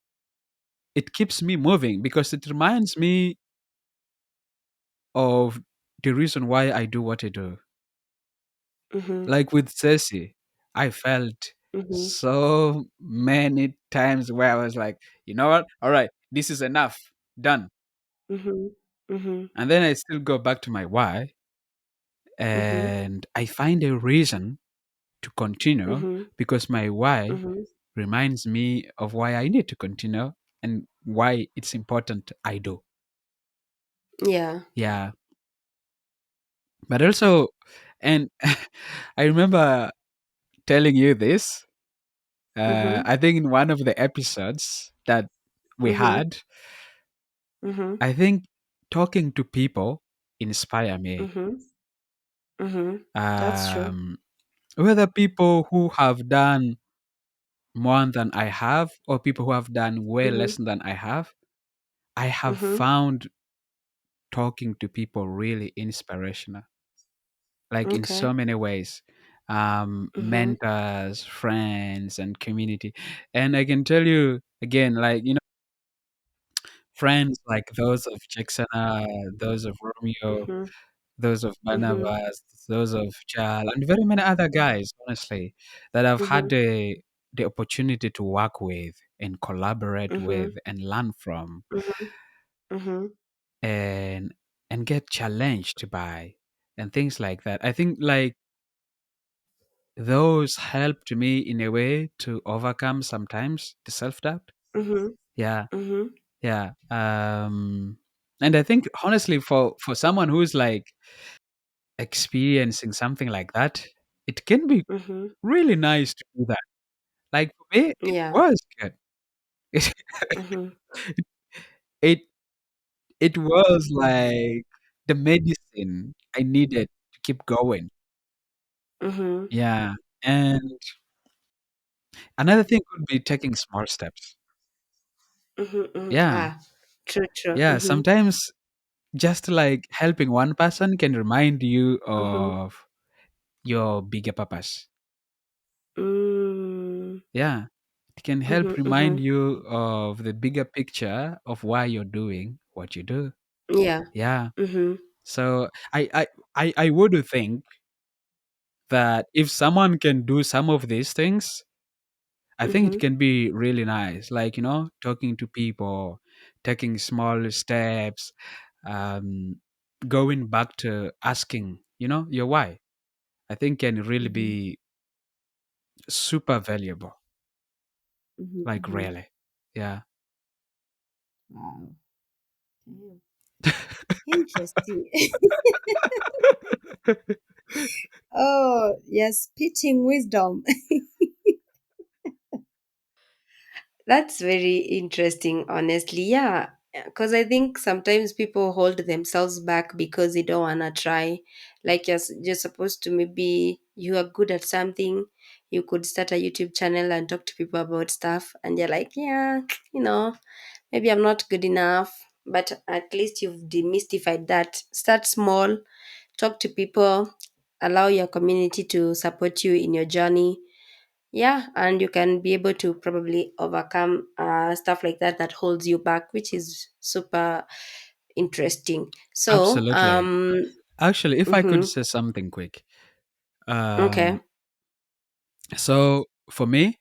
it keeps me moving because it reminds me of the reason why I do what I do. Mm-hmm. Like with Cersei, I felt Mhm. so many times where I was like, you know what? All right, this is enough. Done. Mhm. Mhm. And then I still go back to my why, Mhm. and I find a reason to continue Mhm. because my why Mhm. reminds me of why I need to continue and why it's important I do. Yeah. Yeah. But also, and I remember telling you this, Mhm. I think in one of the episodes that we Mhm. had, Mhm. I think talking to people inspire me. Mhm. Mhm. That's true. Um, Whether people who have done more than I have or people who have done way less Mhm. than I have Mhm. found talking to people really inspirational, like in so Okay. many ways. Mhm. Mentors, friends, and community. And I can tell you again, like, friends like those of Jackson, those of Romeo, Mhm. those of Mhm. Barnabas, those of Chal, and very many other guys, honestly, that I've had Mhm. the opportunity to work with and collaborate with Mhm. and learn from Mhm. Mhm. and get challenged by and things like that. I think like those helped me in a way to overcome sometimes the self-doubt. Mhm. Yeah, Mhm. yeah. And I think honestly for someone who's like experiencing something like that, it can be Mhm. really nice to do that. Like for me, it Yeah. was good. It Mhm. it, it was like the medicine I needed to keep going. Mhm. Yeah. And another thing could be taking small steps. Mhm. Mhm. Yeah. Ah, true. True. Yeah. Mhm. Sometimes just like helping one person can remind you Mhm. of your bigger purpose. Mm. Yeah. It can help Mhm. remind Mhm. you of the bigger picture of why you're doing what you do. Yeah. Yeah. Mhm. So I would think that if someone can do some of these things, I think it Mhm. can be really nice. Like, talking to people, taking small steps, um, going back to asking, your why. I think can really Mhm. be super valuable. Mhm. Like Mhm. really. Yeah. Wow. Damn. Interesting. Oh, yes, pitching wisdom. That's very interesting, honestly. Yeah, because I think sometimes people hold themselves back because they don't want to try. Like you're supposed to, maybe you are good at something, you could start a YouTube channel and talk to people about stuff, and you're like, yeah, maybe I'm not good enough. But at least you've demystified that. Start small, talk to people, allow your community to support you in your journey. Yeah, and you can be able to probably overcome stuff like that that holds you back, which is super interesting. So Absolutely. Actually, if I could mhm, say something quick. okay. Um, so for me,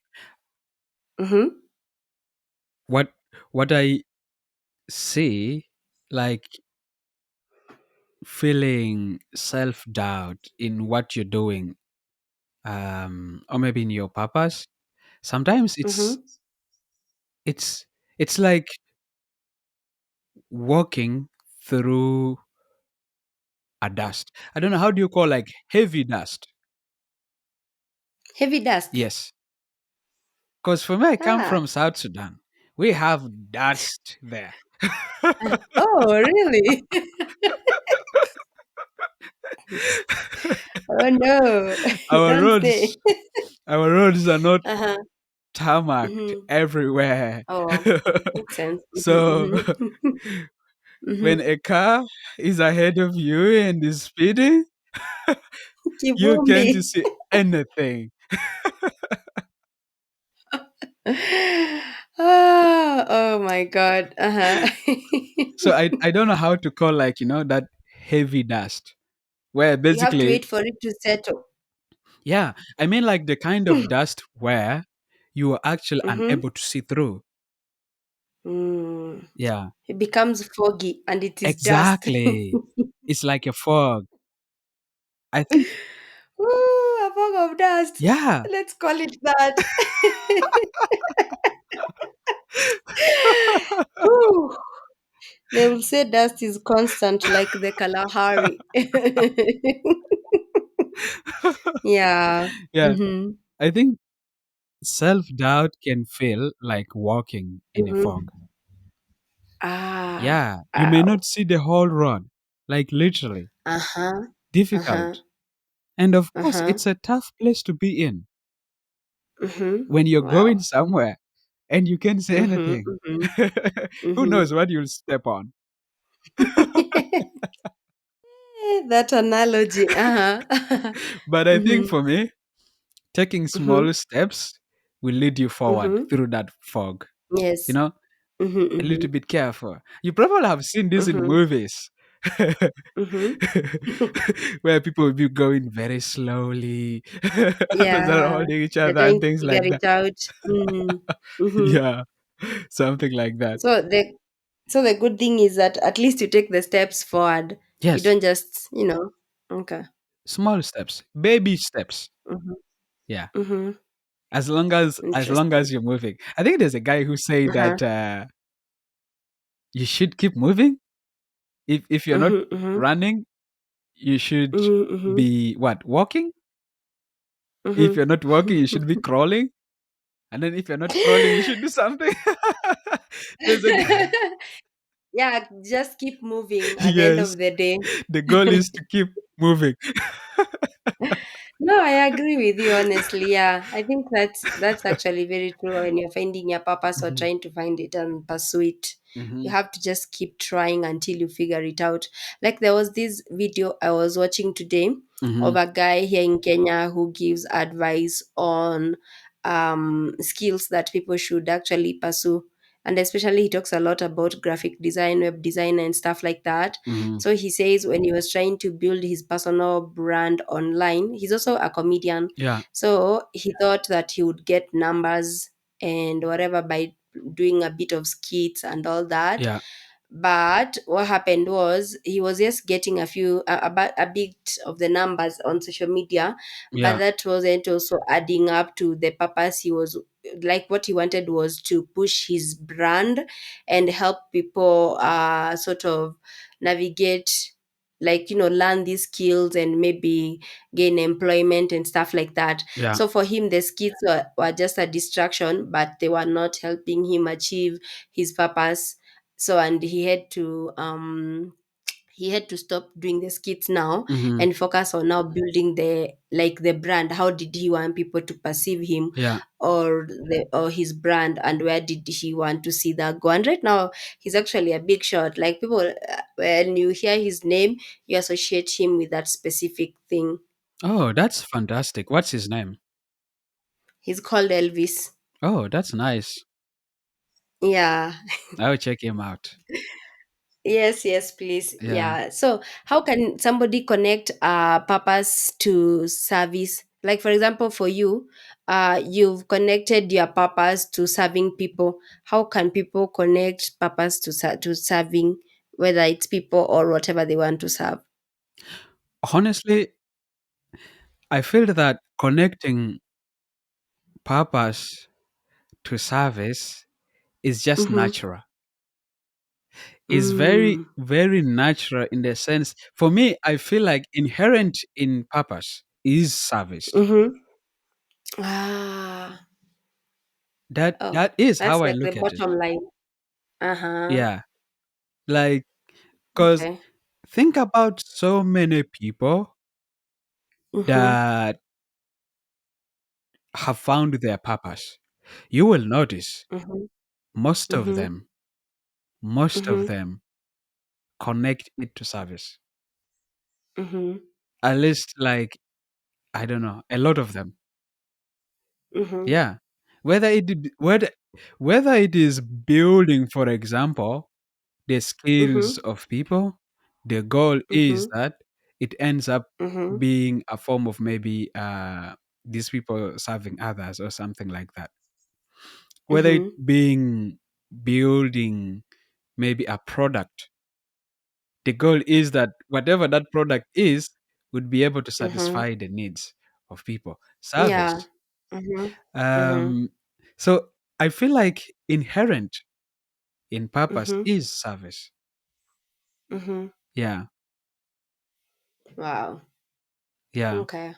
Mm-hmm. what what I see, like feeling self-doubt in what you're doing, or maybe in your purpose, sometimes it's Mm-hmm. it's it's like walking through a dust. I don't know, how do you call like heavy dust? Heavy dust. Yes. Because for me, I come Ah. from South Sudan. We have dust there. Oh, really? Oh no. our Don't say. roads our roads are not Uh-huh. tarmacked Mm-hmm. everywhere. Oh, makes sense. So Mm-hmm. Mm-hmm. when Mm-hmm. a car is ahead of you and is speeding, you Kivumbi. can't see anything. Ah, oh my God. Uh-huh. So I don't know how to call, like, that heavy dust where You have to basically, wait for it to settle. Yeah, I mean like the kind of dust where you are actually Mm-hmm. unable to see through. Mm. Yeah, It becomes foggy and it is dust. exactly. It's like a fog. I think, Ooh, a fog of dust. yeah. Let's call it that. Ooh, they will say dust is constant like the Kalahari. Yeah. Yeah, Mm-hmm. I think self doubt can feel like walking in a fog. Mm-hmm. Ah. Yeah, you may not see the whole road, like literally Uh-huh. Uh-huh. difficult. And of course, Uh-huh. it's a tough place to be in Mm-hmm. when you're going Wow. somewhere and you can't say Mm-hmm. anything. Mm-hmm. Who Mm-hmm. knows what you'll step on? That analogy. Uh-huh. But I think Mm-hmm. for me, taking Mm-hmm. small steps will lead you forward Mm-hmm. through that fog. You Yes. know, Mm-hmm. a little Mm-hmm. bit careful. You probably have seen this in Mm-hmm. movies Mm-hmm. where people will be going very slowly, others are Yeah. holding each They're other and trying to things figure like it that. out. Mm. Mm-hmm. Yeah, something like that. So the good thing is that at least you take the steps forward. You Yes, don't just, okay. small steps, baby steps. Mm-hmm. Yeah, Mm-hmm. as long as you're moving. I think there's a guy who said Uh-huh. that you should keep moving. If you're not Mm-hmm. Mm-hmm. running, you should Mm-hmm. be what, walking. If you're not walking, you Mm-hmm. should be crawling. And then if you're not crawling, you should do something. There's a Yeah, just keep moving at the end yes. of the day. The goal is to keep moving. No, I agree with you honestly. Yeah, I think that's actually very true. When you're finding your purpose or Mhm, trying to find it and pursue it, you mhm, have to just keep trying until you figure it out. Like there was this video I was watching today of mhm. a guy here in Kenya who gives advice on skills that people should actually pursue. And especially, he talks a lot about graphic design, web design, and stuff like that. Mhm. So he says when he was trying to build his personal brand online, he's also a comedian. Yeah, So he thought that he would get numbers and whatever by doing a bit of skits and all that. yeah, But what happened was he was just getting a bit of the numbers on social media, but yeah, that wasn't also adding up to the purpose. He was like, what he wanted was to push his brand and help people sort of navigate, like, learn these skills and maybe gain employment and stuff like that. yeah. So for him, the skills were just a distraction, but they were not helping him achieve his purpose. So and he had to stop doing the skits now Mhm. and focus on now building the brand. How did he want people to perceive him, Yeah. or his brand, and where did he want to see that go? And right now he's actually a big shot. Like people, when you hear his name, you associate him with that specific thing. Oh, that's fantastic. What's his name? He's called Elvis. Oh, that's nice. Yeah. I'll check him out. Yes, yes, please. Yeah. Yeah. So, how can somebody connect purpose to service? Like, for example, for you, you've connected your purpose to serving people. How can people connect purpose to serving, whether it's people or whatever they want to serve? Honestly, I feel that connecting purpose to service is just Mm-hmm. natural. It's very, Mm. very natural in the sense, for me, I feel like inherent in purpose is service. Mm-hmm. Ah. Oh, That is that's how I like the look at it. bottom line. Uh huh. Yeah. Like, because Okay. think about so many people Mm-hmm. that have found their purpose. You will notice Mm-hmm. most of Mm-hmm. them, most of Mm-hmm. them connect it to service. Mm-hmm. At least, like, I don't know, a lot of them. Mm-hmm. Yeah. Whether it whether it is building, for example, the skills Mm-hmm. of people, the goal is Mm-hmm. that it ends up Mhm. being a form of maybe these people serving others or something like that. Whether it Mhm. being building maybe a product, the goal is that whatever that product is would be able to Mhm. satisfy the needs of people. Yeah. Service. Mhm. Mhm. Um, so I feel like inherent in purpose Mhm. is service. Mhm. Yeah, Wow. yeah, Okay.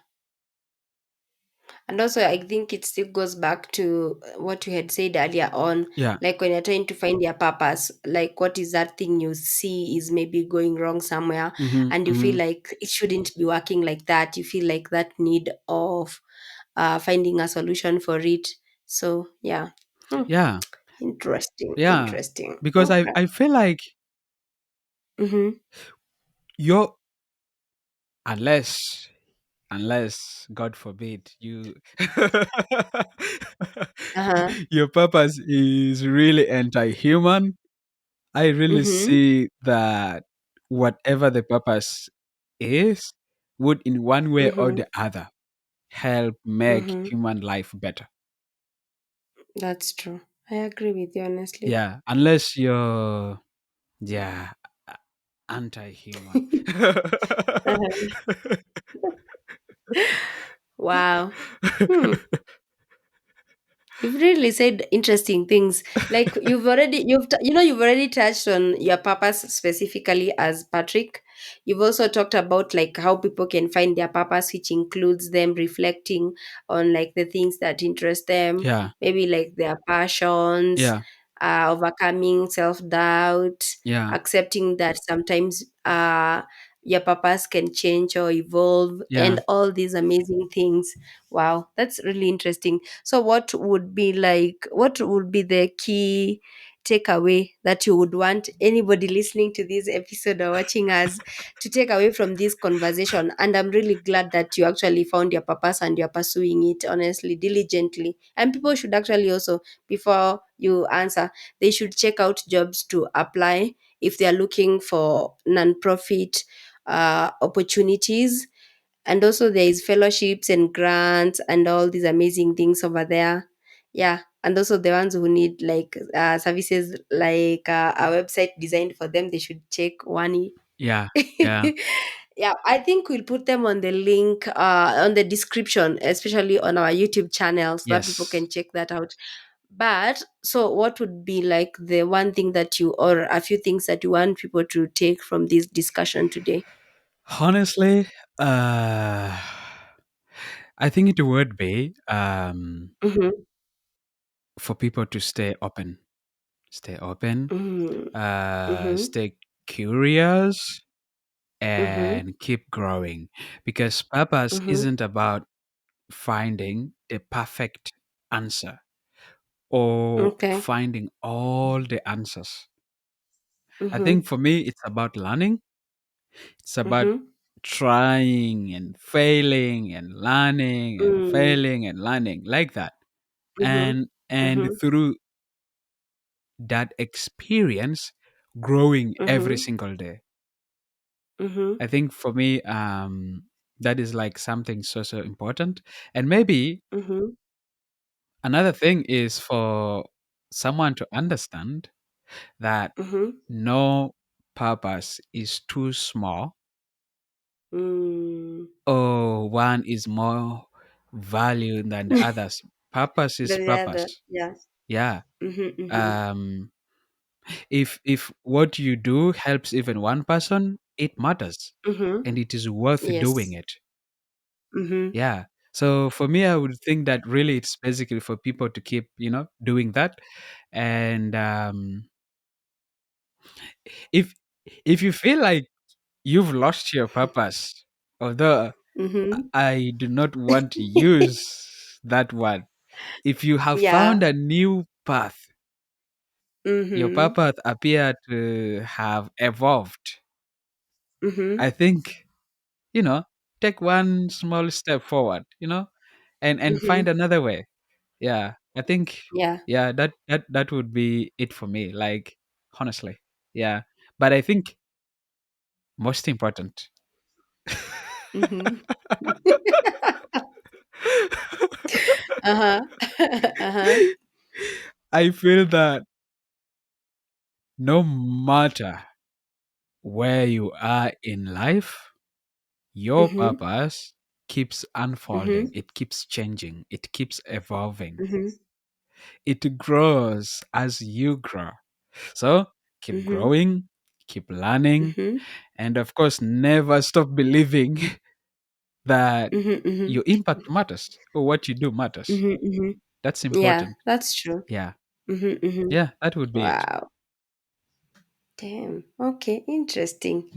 And also, I think it still goes back to what you had said earlier on, yeah. like when you're trying to find your purpose, like what is that thing you see is maybe going wrong somewhere, Hmm, and you feel hmm. like it shouldn't be working like that. You feel like that need of finding a solution for it. So, yeah. Hmm. Yeah, Interesting. yeah. Interesting. Because I, Okay. I feel like Mm-hmm. you're, unless God forbid you Uh-huh. your purpose is really anti-human, I really Mm-hmm. see that whatever the purpose is would in one way or Mm-hmm. the other help make Mm-hmm. human life better. That's true. I agree with you, honestly. Yeah, unless you're, yeah, anti-human. Uh-huh. Wow. Hmm. You've really said interesting things. Like you've already touched on your purpose specifically as Patrick. You've also talked about like how people can find their purpose, which includes them reflecting on like the things that interest them, Yeah, maybe like their passions, yeah, overcoming self doubt, yeah, accepting that sometimes your purpose can change or evolve, yeah. and all these amazing things. Wow, that's really interesting. So, what would be the key takeaway that you would want anybody listening to this episode or watching us to take away from this conversation? And I'm really glad that you actually found your purpose and you're pursuing it honestly, diligently. And people should actually also, before you answer, they should check out jobs to apply if they are looking for non-profit opportunities. And also there is fellowships and grants and all these amazing things over there. Yeah, and also the ones who need like services like a website designed for them, they should check one. Yeah, yeah, Yeah, I think we'll put them on the link on the description, especially on our YouTube channel, so that people yes. can check that out. But so what would be like the one thing that you, or a few things that you want people to take from this discussion today? Honestly, I think it would be Mm-hmm. for people to stay open, Mm-hmm. Mm-hmm. stay curious, Mm-hmm. and keep growing. Because purpose Mm-hmm. isn't about finding the perfect answer or Okay. finding all the answers. I Mm-hmm. think for me, it's about learning. It's about Mm-hmm. trying and failing and learning and Mm. failing and learning like that. Mm-hmm. And Mm-hmm. through that experience, growing every Mm-hmm. single day. Mm-hmm. I think for me, that is like something so important. And maybe Mm-hmm. another thing is for someone to understand that Mm-hmm. no purpose is too small Mm. or one is more valued than the others. Purpose is The other, purpose. yeah. Yeah. Mm-hmm. Mm-hmm. Um, if what you do helps even one person, it matters Mm-hmm. and it is worth doing Yes. it. Mm-hmm. Yeah. So for me, I would think that really it's basically for people to keep, doing that. And if if you feel like you've lost your purpose, although Mm-hmm. I do not want to use that word, if you have Yeah. found a new path, your Mm-hmm. purpose appear to have evolved. Mm-hmm. I think, you know, take one small step forward, and find Mm-hmm. another way. Yeah, I think, Yeah. yeah, that would be it for me. Like, honestly, yeah. But I think most important. Mm-hmm. Uh-huh. Uh-huh. I feel that no matter where you are in life, your Mm-hmm. purpose keeps unfolding, Mm-hmm. it keeps changing, it keeps evolving. Mm-hmm. It grows as you grow. So keep Mm-hmm. growing, keep learning, Mm-hmm. and of course, never stop believing that Mm-hmm. your Mm-hmm. impact matters or what you do matters. Mm-hmm. Mm-hmm. That's Yeah, important. that's true. Yeah. Mm-hmm. Mm-hmm. Yeah, that would be it. Wow. Damn. Okay, interesting.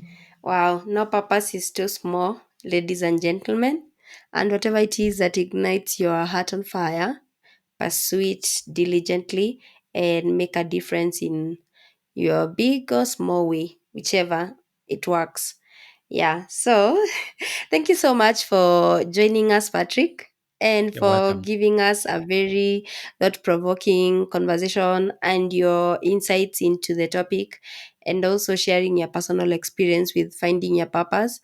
Wow, no purpose is too small, ladies and gentlemen. And whatever it is that ignites your heart on fire, pursue it diligently and make a difference in your big or small way, whichever it works. Yeah, so thank you so much for joining us, Patrick, and You're for welcome. giving us a very thought provoking conversation and your insights into the topic, and also sharing your personal experience with finding your purpose.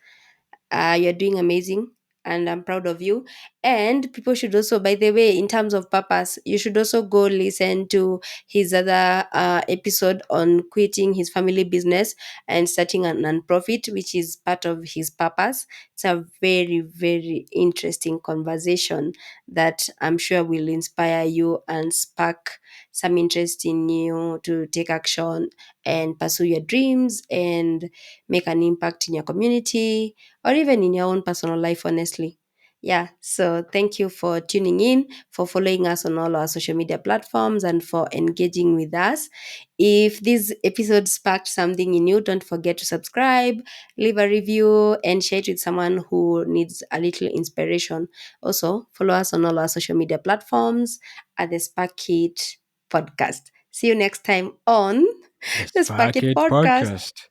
You're doing amazing, and I'm proud of you. And people should also, by the way, in terms of purpose, you should also go listen to his other episode on quitting his family business and starting a non-profit, which is part of his purpose. It's a very, very interesting conversation that I'm sure will inspire you and spark some interest in you to take action and pursue your dreams and make an impact in your community or even in your own personal life, honestly. Yeah, so thank you for tuning in, for following us on all our social media platforms, and for engaging with us. If this episode sparked something in you, don't forget to subscribe, leave a review, and share it with someone who needs a little inspiration. Also, follow us on all our social media platforms at the Spark It podcast. See you next time on The the Spark Spark It It podcast. Podcast.